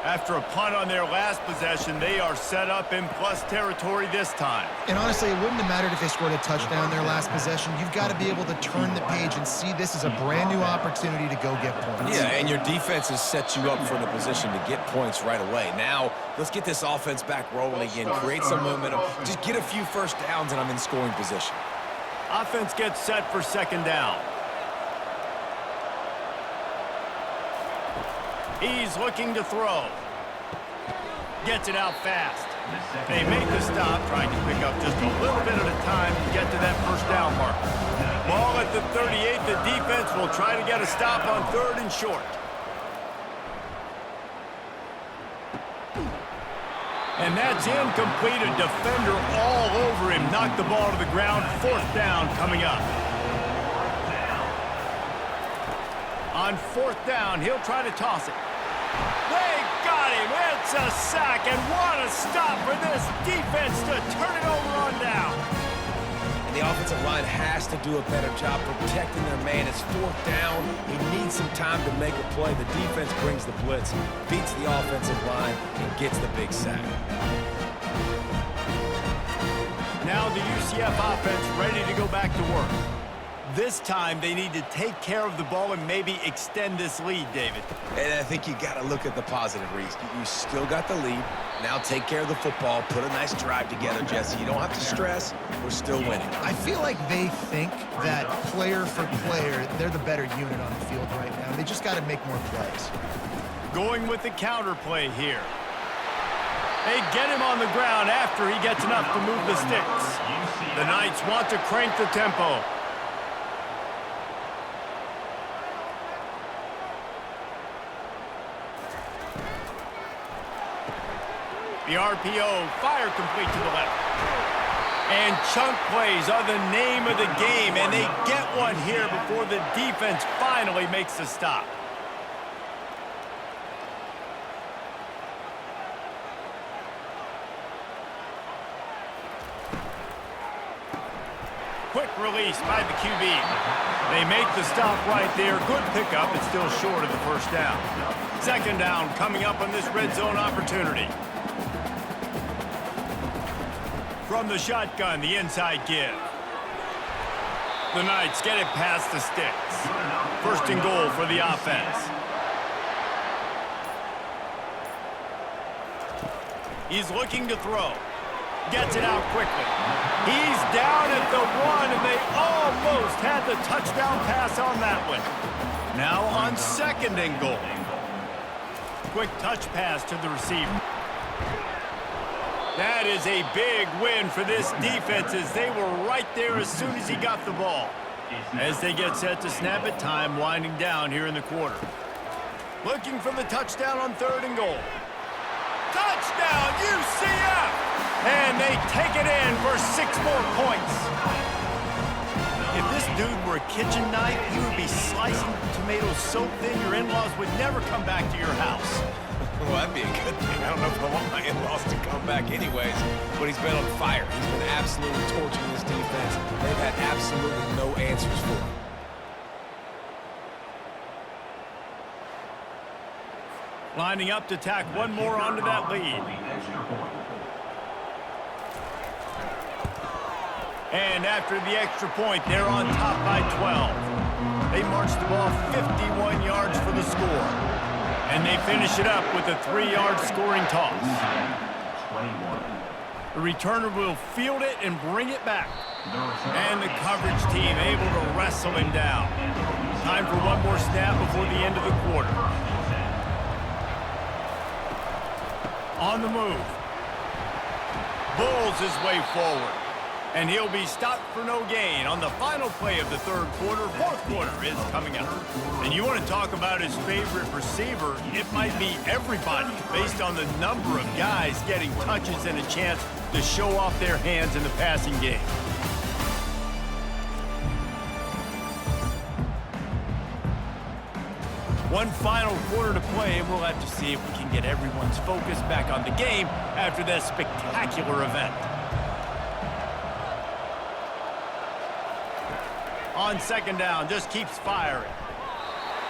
After a punt on their last possession, they are set up in plus territory this time. And honestly, it wouldn't have mattered if they scored a touchdown their last possession. You've got to be able to turn the page and see this as a brand new opportunity to go get points. Yeah, and your defense has set you up for the position to get points right away. Now, let's get this offense back rolling again, create some momentum, just get a few first downs, and I'm in scoring position. Offense gets set for second down. He's looking to throw. Gets it out fast. They make the stop, trying to pick up just a little bit at a time to get to that first down mark. Ball at the 38. The defense will try to get a stop on third and short. And that's incomplete. A defender all over him. Knocked the ball to the ground. Fourth down coming up. On fourth down, he'll try to toss it. They got him. It's a sack, and what a stop for this defense to turn it over on down. And the offensive line has to do a better job protecting their man. It's fourth down. He needs some time to make a play. The defense brings the blitz, beats the offensive line, and gets the big sack. Now the UCF offense ready to go back to work. This time, they need to take care of the ball and maybe extend this lead, David. And I think you got to look at the positive, Reese. You still got the lead. Now take care of the football. Put a nice drive together, Jesse. You don't have to stress. We're still winning. I feel like they think that player for player, they're the better unit on the field right now. They just got to make more plays. Going with the counter play here. They get him on the ground after he gets enough to move the sticks. The Knights want to crank the tempo. The RPO, fire complete to the left. And chunk plays are the name of the game, and they get one here before the defense finally makes the stop. Quick release by the QB. They make the stop right there. Good pickup. It's still short of the first down. Second down coming up on this red zone opportunity. From the shotgun, the inside give. The Knights get it past the sticks. First and goal for the offense. He's looking to throw. Gets it out quickly. He's down at the 1, and they almost had the touchdown pass on that one. Now on second and goal. Quick touch pass to the receiver. That is a big win for this defense, as they were right there as soon as he got the ball. As they get set to snap it, time winding down here in the quarter. Looking for the touchdown on third and goal. Touchdown, UCF! And they take it in for 6 more points. If this dude were a kitchen knife, he would be slicing tomatoes so thin your in-laws would never come back to your house. Well, that'd be a good thing. I don't know if the Lion lost to come back anyways, but he's been on fire. He's been absolutely torching this defense. They've had absolutely no answers for him. Lining up to tack one more onto that lead. And after the extra point, they're on top by 12. They march the ball 51 yards for the score. And they finish it up with a 3-yard scoring toss. The returner will field it and bring it back. And the coverage team able to wrestle him down. Time for one more snap before the end of the quarter. On the move. Bulls his way forward. And he'll be stopped for no gain on the final play of the third quarter. Fourth quarter is coming up. And you want to talk about his favorite receiver, it might be everybody based on the number of guys getting touches and a chance to show off their hands in the passing game. One final quarter to play, and we'll have to see if we can get everyone's focus back on the game after that spectacular event. On second down, just keeps firing.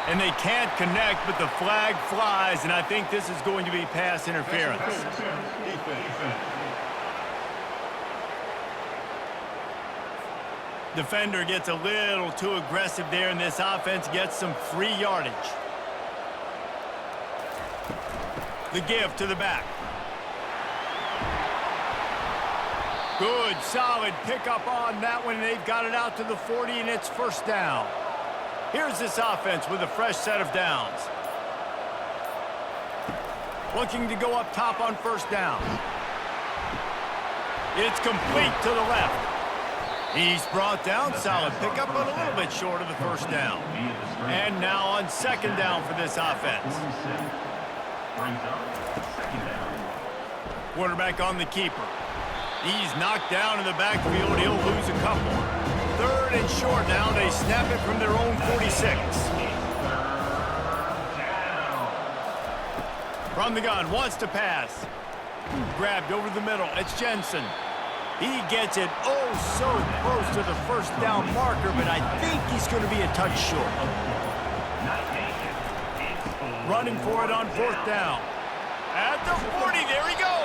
And they can't connect, but the flag flies, and I think this is going to be pass interference. Defender gets a little too aggressive there, and this offense gets some free yardage. The give to the back. Good, solid pickup on that one. They've got it out to the 40, and it's first down. Here's this offense with a fresh set of downs. Looking to go up top on first down. It's complete to the left. He's brought down, solid pickup, but a little bit short of the first down. And now on second down for this offense. Quarterback on the keeper. He's knocked down in the backfield. He'll lose a couple. Third and short now. They snap it from their own 46. From the gun, wants to pass. Grabbed over the middle. It's Jensen. He gets it so close to the first down marker, but I think he's going to be a touch short. Running for it on fourth down. At the 40, there he goes.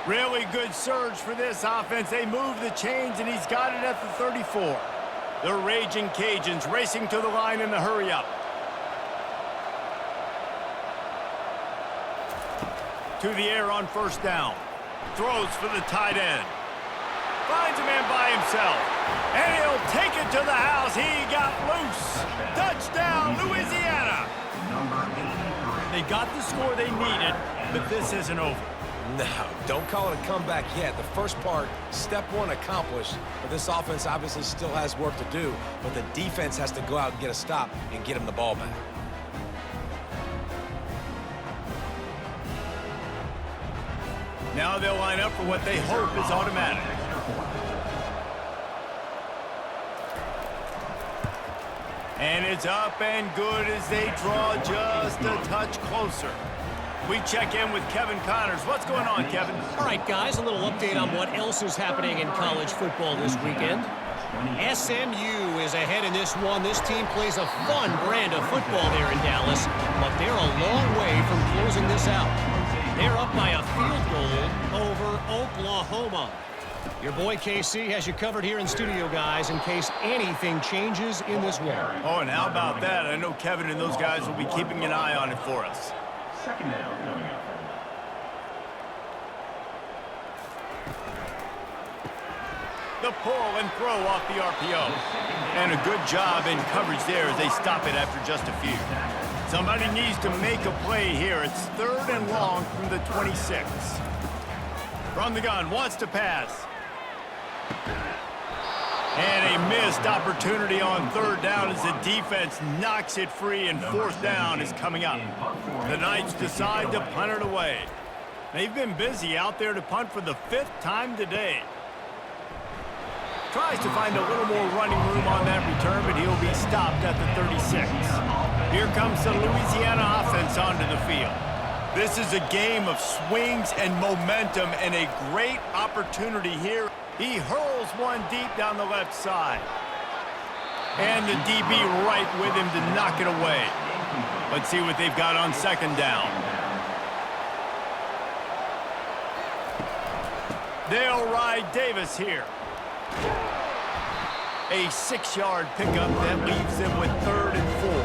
Really good surge for this offense. They move the chains, and he's got it at the 34. The Ragin Cajuns racing to the line in the hurry-up. To the air on first down. Throws for the tight end. Finds a man by himself. And he'll take it to the house. He got loose. Touchdown, Louisiana. They got the score they needed, but this isn't over. No, don't call it a comeback yet. The first part, step one accomplished, but this offense obviously still has work to do, but the defense has to go out and get a stop and get him the ball back. Now they'll line up for what they hope is automatic. And it's up and good as they draw just a touch closer. We check in with Kevin Connors. What's going on, Kevin? All right, guys, a little update on what else is happening in college football this weekend. SMU is ahead in this one. This team plays a fun brand of football there in Dallas, but they're a long way from closing this out. They're up by a field goal over Oklahoma. Your boy KC has you covered here in studio, guys, in case anything changes in this one. Oh, and how about that? I know Kevin and those guys will be keeping an eye on it for us. Second down coming up. The pull and throw off the RPO. And a good job in coverage there as they stop it after just a few. Somebody needs to make a play here. It's third and long from the 26. From the gun, wants to pass. And a missed opportunity on third down as the defense knocks it free, and fourth down is coming up. The Knights decide to punt it away. They've been busy out there to punt for the 5th time today. Tries to find a little more running room on that return, but he'll be stopped at the 36. Here comes the Louisiana offense onto the field. This is a game of swings and momentum and a great opportunity here. He hurls one deep down the left side. And the DB right with him to knock it away. Let's see what they've got on second down. They'll ride Davis here. A 6-yard pickup that leaves them with 3rd and 4.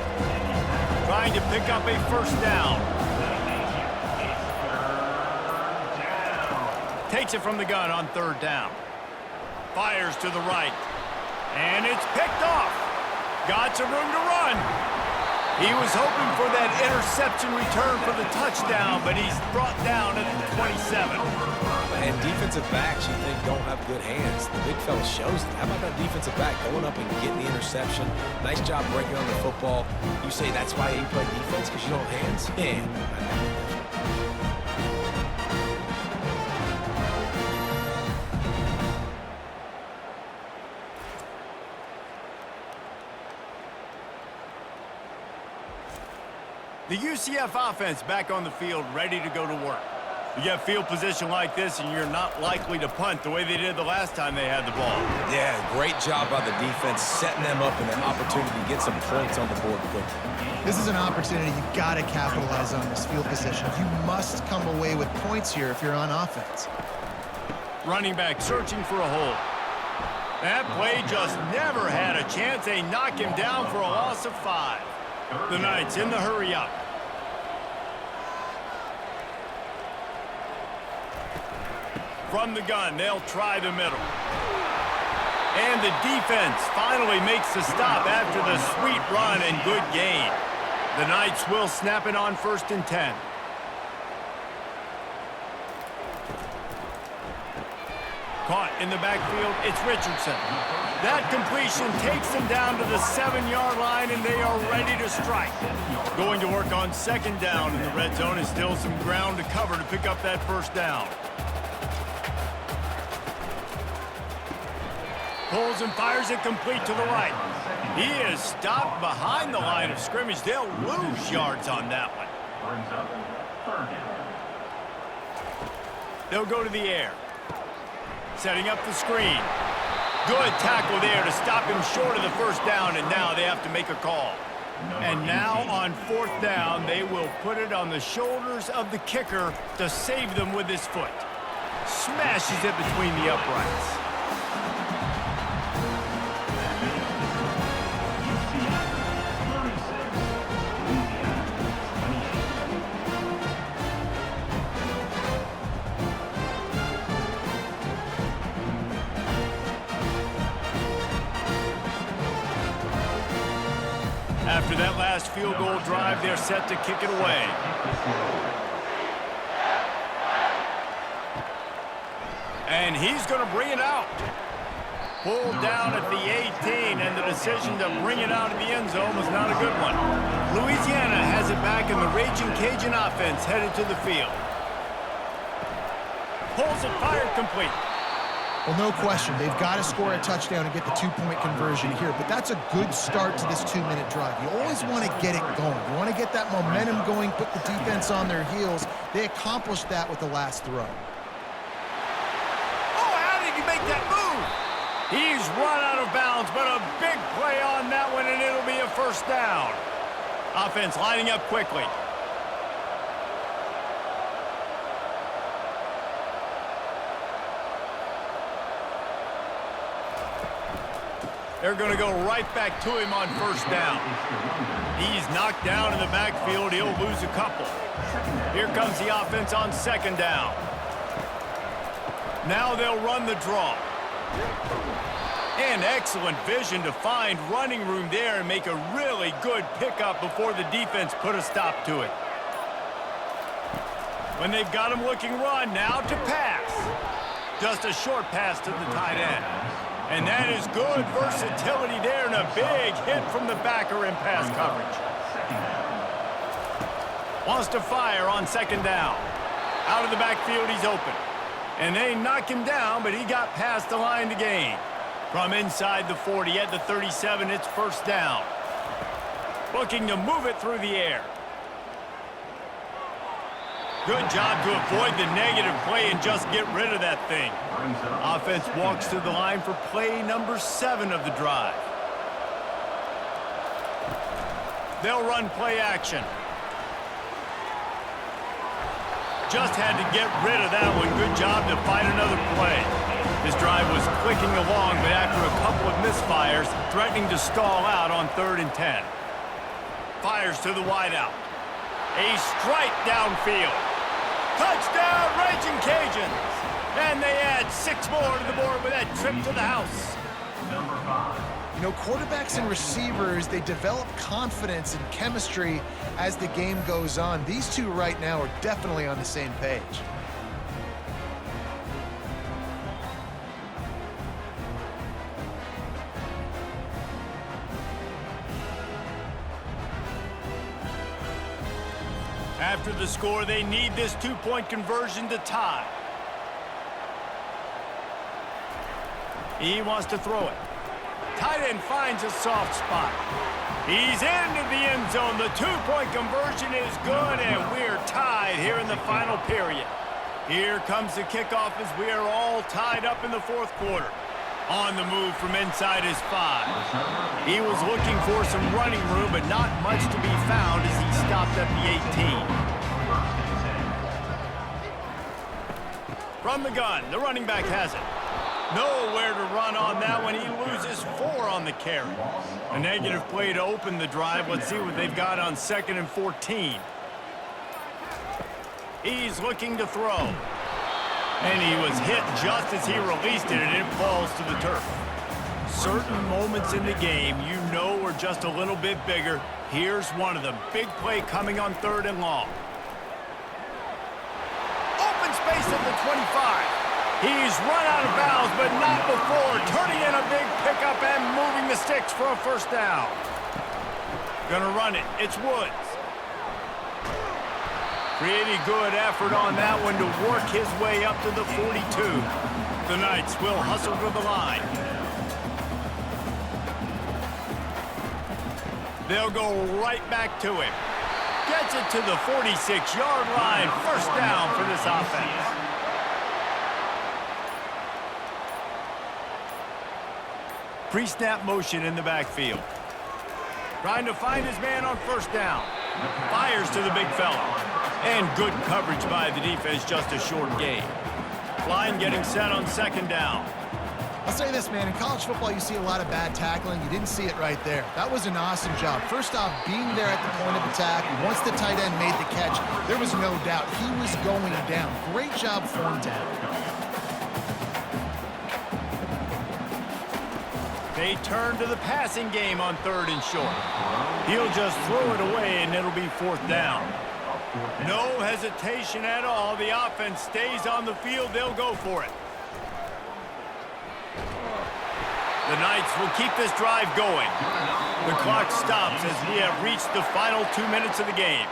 Trying to pick up a first down. Takes it from the gun on 3rd down. Fires to the right. And it's picked off. Got some room to run. He was hoping for that interception return for the touchdown, but he's brought down at the 27. And defensive backs, you think, don't have good hands. The big fella shows it. How about that defensive back going up and getting the interception? Nice job breaking on the football. You say that's why you play defense, because you don't have hands? Yeah. The UCF offense back on the field, ready to go to work. You get field position like this, and you're not likely to punt the way they did the last time they had the ball. Yeah, great job by the defense, setting them up in an opportunity to get some points on the board quickly. This is an opportunity you've got to capitalize on this field position. You must come away with points here if you're on offense. Running back searching for a hole. That play just never had a chance. They knock him down for a loss of 5. The Knights in the hurry up. From the gun, they'll try the middle. And the defense finally makes the stop after the sweet run and good gain. The Knights will snap it on 1st and 10. Caught in the backfield, it's Richardson. That completion takes them down to the 7-yard line, and they are ready to strike. Going to work on 2nd down in the red zone is still some ground to cover to pick up that first down. Pulls and fires it complete to the right. He is stopped behind the line of scrimmage. They'll lose yards on that one. They'll go to the air. Setting up the screen. Good tackle there to stop him short of the first down, and now they have to make a call. And now on 4th down, they will put it on the shoulders of the kicker to save them with his foot. Smashes it between the uprights. After that last field goal drive, they're set to kick it away. And he's going to bring it out. Pulled down at the 18, and the decision to bring it out of the end zone was not a good one. Louisiana has it back, and the Ragin Cajun offense headed to the field. Pulls it, fired complete. Well, no question. They've got to score a touchdown and get the 2-point conversion here, but that's a good start to this 2-minute drive. You always want to get it going. You want to get that momentum going, put the defense on their heels. They accomplished that with the last throw. Oh, how did he make that move? He's run out of bounds, but a big play on that one, and it'll be a first down. Offense lining up quickly. They're going to go right back to him on 1st down. He's knocked down in the backfield. He'll lose a couple. Here comes the offense on 2nd down. Now they'll run the draw. And excellent vision to find running room there and make a really good pickup before the defense put a stop to it. When they've got him looking run, now to pass. Just a short pass to the tight end. And that is good versatility there and a big hit from the backer in pass coverage. Wants to fire on 2nd down. Out of the backfield, he's open. And they knock him down, but he got past the line to gain. From inside the 40 at the 37, it's 1st down. Looking to move it through the air. Good job to avoid the negative play and just get rid of that thing. Offense walks to the line for play number 7 of the drive. They'll run play action. Just had to get rid of that one. Good job to find another play. This drive was clicking along, but after a couple of misfires, threatening to stall out on 3rd and 10. Fires to the wideout. A strike downfield. Touchdown, Ragin Cajuns! And they add 6 more to the board with that trip to the house. Number 5. You know, quarterbacks and receivers, they develop confidence and chemistry as the game goes on. These two right now are definitely on the same page. After the score, they need this 2-point conversion to tie. He wants to throw it. Tight end finds a soft spot. He's into the end zone. The 2-point conversion is good, and we're tied here in the final period. Here comes the kickoff as we are all tied up in the 4th quarter. On the move from inside his 5. He was looking for some running room, but not much to be found as he stopped at the 18. From the gun, the running back has it. Nowhere to run on that one. He loses 4 on the carry. A negative play to open the drive. Let's see what they've got on 2nd and 14. He's looking to throw. And he was hit just as he released it, and it falls to the turf. Certain moments in the game you know are just a little bit bigger. Here's one of them. Big play coming on 3rd and long. Open space at the 25. He's run out of bounds, but not before turning in a big pickup and moving the sticks for a 1st down. Gonna run it. It's Woods. Pretty good effort on that one to work his way up to the 42. The Knights will hustle to the line. They'll go right back to him. Gets it to the 46-yard line. 1st down for this offense. Pre-snap motion in the backfield. Trying to find his man on 1st down. Fires to the big fella. And good coverage by the defense, just a short gain. Line getting set on 2nd down. I'll say this, man. In college football, you see a lot of bad tackling. You didn't see it right there. That was an awesome job. First off, being there at the point of attack. Once the tight end made the catch, there was no doubt he was going down. Great job form down. They turn to the passing game on 3rd and short. He'll just throw it away, and it'll be 4th down. No hesitation at all. The offense stays on the field. They'll go for it. The Knights will keep this drive going. The clock stops as we have reached the final 2 minutes of the game.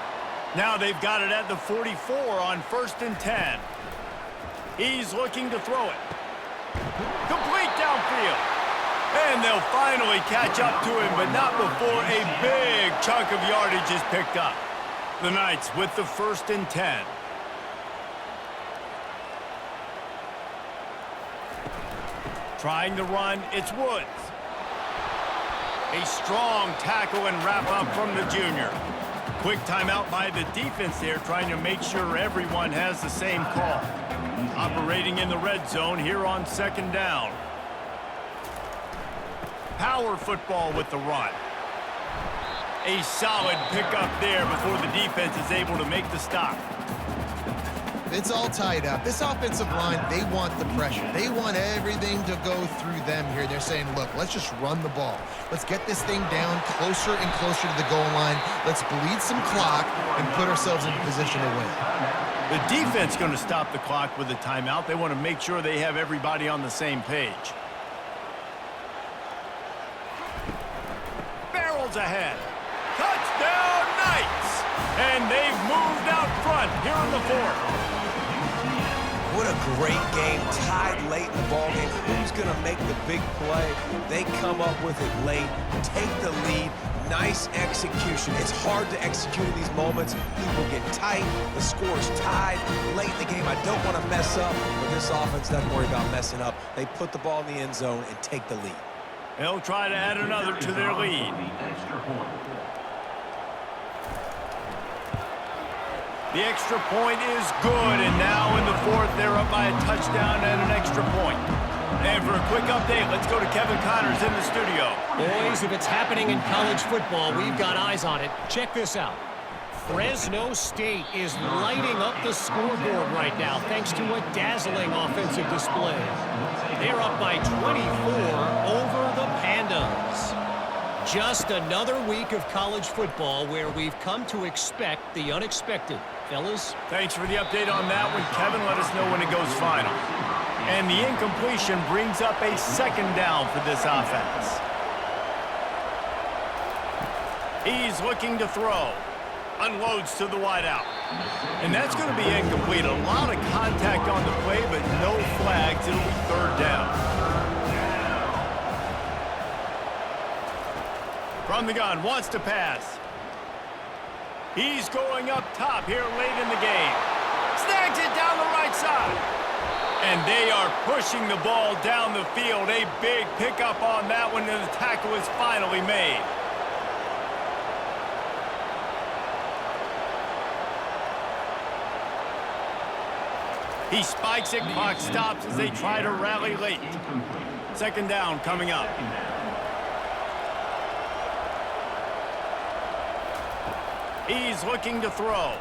Now they've got it at the 44 on 1st and 10. He's looking to throw it. Complete downfield. And they'll finally catch up to him, but not before a big chunk of yardage is picked up. The Knights with the 1st and 10. Trying to run, it's Woods. A strong tackle and wrap up from the junior. Quick timeout by the defense there, trying to make sure everyone has the same call. Operating in the red zone here on 2nd down. Power football with the run. A solid pickup there before the defense is able to make the stop. It's all tied up. This offensive line, they want the pressure. They want everything to go through them here. They're saying, look, let's just run the ball. Let's get this thing down closer and closer to the goal line. Let's bleed some clock and put ourselves in position to win. The defense going to stop the clock with a timeout. They want to make sure they have everybody on the same page. Barrels ahead. Touchdown, Knights! And they've moved out front here in the 4th. What a great game, tied late in the ballgame. Who's going to make the big play? They come up with it late, take the lead, Nice execution. It's hard to execute in these moments. People get tight. The score's tied. Late in the game, I don't want to mess up, but this offense doesn't worry about messing up. They put the ball in the end zone and take the lead. They'll try to add another to their lead. The extra point is good, and now in the fourth, they're up by a touchdown and an extra point. And for a quick update, let's go to Kevin Connors in the studio. Boys, if it's happening in college football, we've got eyes on it. Check this out. Fresno State is lighting up the scoreboard right now thanks to a dazzling offensive display. They're up by 24 over the Pandas. Just another week of college football where we've come to expect the unexpected. Fellas? Thanks for the update on that one, Kevin. Let us know when it goes final. And the incompletion brings up a second down for this offense. He's looking to throw. Unloads to the wideout. And that's going to be incomplete. A lot of contact on the play, but no flags. It'll be third down. From the gun, wants to pass. He's going up top here late in the game. Snags it down the right side. And they are pushing the ball down the field. A big pickup on that one, and the tackle is finally made. He spikes it, clock stops as they try to rally late. Second down coming up. He's looking to throw.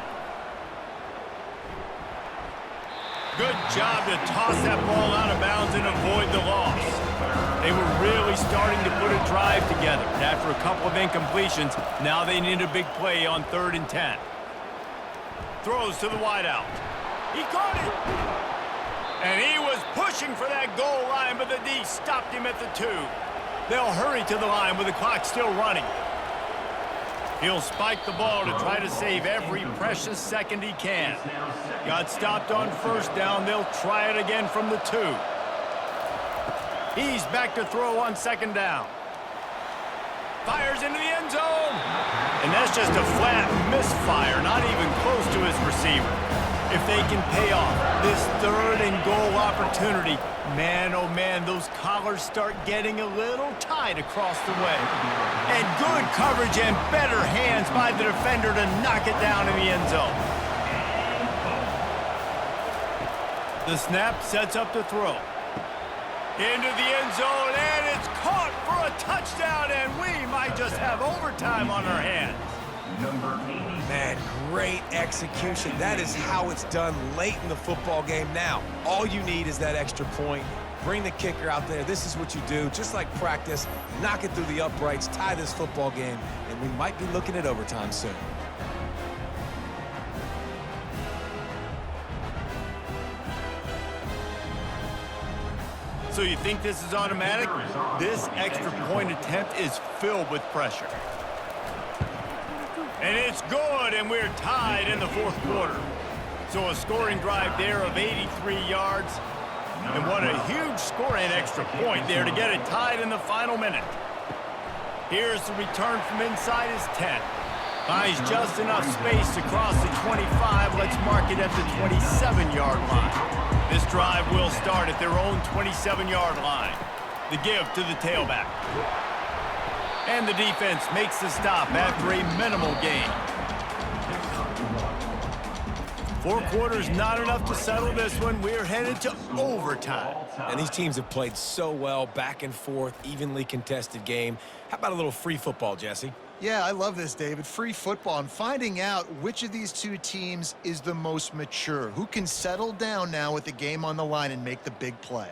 Good job to toss that ball out of bounds and avoid the loss. They were really starting to put a drive together. And after a couple of incompletions, now they need a big play on 3rd and 10. Throws to the wideout. He caught it. And he was pushing for that goal line, but the D stopped him at the 2. They'll hurry to the line with the clock still running. He'll spike the ball to try to save every precious second he can. Got stopped on first down. They'll try it again from the 2. He's back to throw on second down. Fires into the end zone. And that's just a flat misfire, not even close to his receiver. If they can pay off this 3rd and goal opportunity, man, oh man, those collars start getting a little tight across the way. And good coverage and better hands by the defender to knock it down in the end zone. The snap sets up the throw. Into the end zone, and it's caught for a touchdown, and we might just have overtime on our hands. Man, great execution. That is how it's done late in the football game. Now, all you need is that extra point. Bring the kicker out there. This is what you do. Just like practice, knock it through the uprights, tie this football game, and we might be looking at overtime soon. So you think this is automatic? This extra point attempt is filled with pressure. And it's good, and we're tied in the 4th quarter. So a scoring drive there of 83 yards. And what a huge score and extra point there to get it tied in the final minute. Here's the return from inside his 10. Finds just enough space to cross the 25. Let's mark it at the 27-yard line. This drive will start at their own 27-yard line. The give to the tailback. And the defense makes the stop after a minimal gain. 4 quarters not enough to settle this one. We're headed to overtime. And these teams have played so well, back and forth, evenly contested game. How about a little free football, Jesse? Yeah, I love this, David. Free football and finding out which of these two teams is the most mature. Who can settle down now with the game on the line and make the big play?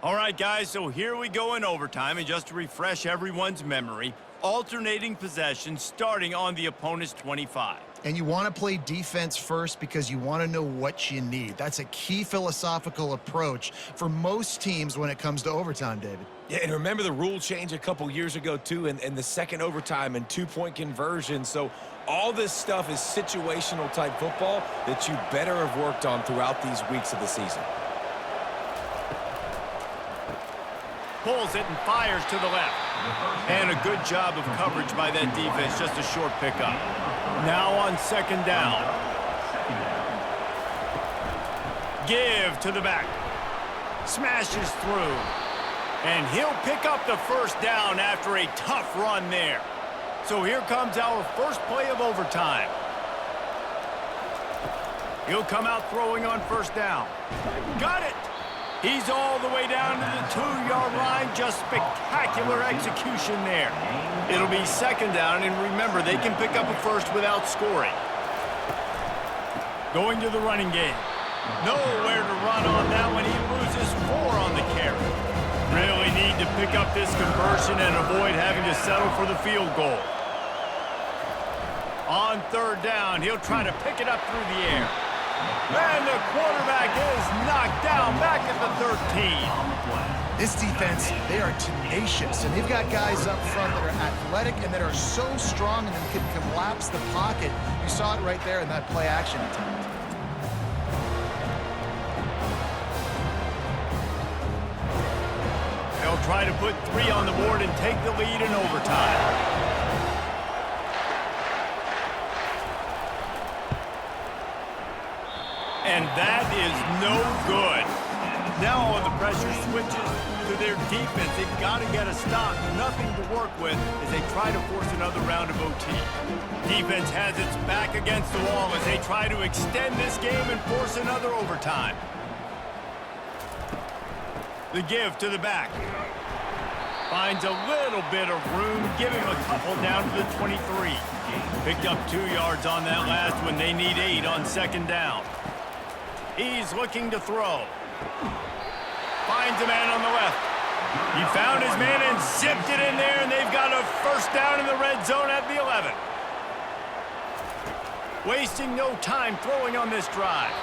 All right, guys, so here we go in overtime. And just to refresh everyone's memory, alternating possession starting on the opponent's 25. And you want to play defense first because you want to know what you need. That's a key philosophical approach for most teams when it comes to overtime, David. Yeah, and remember the rule change a couple years ago, too, and the second overtime and 2-point conversion. So all this stuff is situational type football that you better have worked on throughout these weeks of the season. Pulls it and fires to the left. And a good job of coverage by that defense, just a short pickup. Now on second down. Give to the back. Smashes through. And he'll pick up the first down after a tough run there. So here comes our first play of overtime. He'll come out throwing on first down. Got it! He's all the way down to the 2-yard line. Just spectacular execution there. It'll be second down, and remember, they can pick up a first without scoring. Going to the running game. Nowhere to run on that one. He loses 4 on the carry. Really need to pick up this conversion and avoid having to settle for the field goal. On third down, he'll try to pick it up through the air. And the quarterback is knocked down back at the 13. This defense, they are tenacious, and they've got guys up front that are athletic and that are so strong and can collapse the pocket. You saw it right there in that play action attempt. They'll try to put 3 on the board and take the lead in overtime. And that is no good. Now when the pressure switches to their defense, they've got to get a stop. Nothing to work with as they try to force another round of OT. Defense has its back against the wall as they try to extend this game and force another overtime. The give to the back. Finds a little bit of room. Give him a couple down to the 23. Picked up 2 yards on that last one. They need 8 on second down. He's looking to throw. Finds a man on the left. He found his man and zipped it in there, and they've got a first down in the red zone at the 11. Wasting no time throwing on this drive.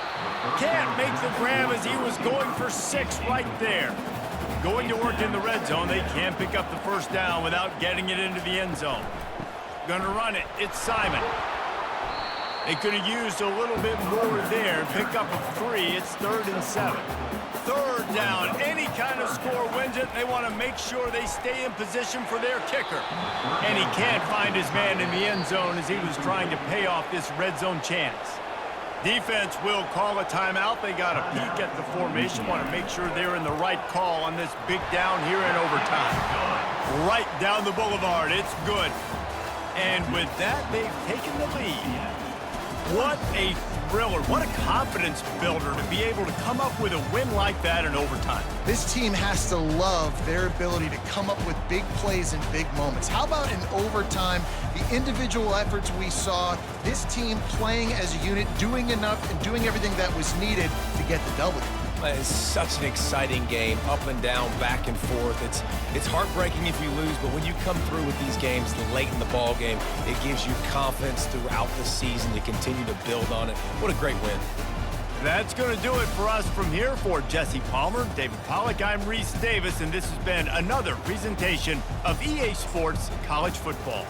Can't make the grab as he was going for 6 right there. Going to work in the red zone, they can't pick up the first down without getting it into the end zone. Gonna run it. It's Simon. They could have used a little bit more there. Pick up a 3. It's 3rd and 7. Third down. Any kind of score wins it. They want to make sure they stay in position for their kicker. And he can't find his man in the end zone as he was trying to pay off this red zone chance. Defense will call a timeout. They got a peek at the formation. Want to make sure they're in the right call on this big down here in overtime. Right down the boulevard. It's good. And with that, they've taken the lead. What a thriller. What a confidence builder to be able to come up with a win like that in overtime. This team has to love their ability to come up with big plays in big moments. How about in overtime, the individual efforts we saw, this team playing as a unit, doing enough and doing everything that was needed to get the W. It's such an exciting game, up and down, back and forth. It's heartbreaking if you lose, but when you come through with these games late in the ball game, it gives you confidence throughout the season to continue to build on it. What a great win. That's going to do it for us from here. For Jesse Palmer, David Pollack, I'm Rizk Davis, and this has been another presentation of EA Sports College Football.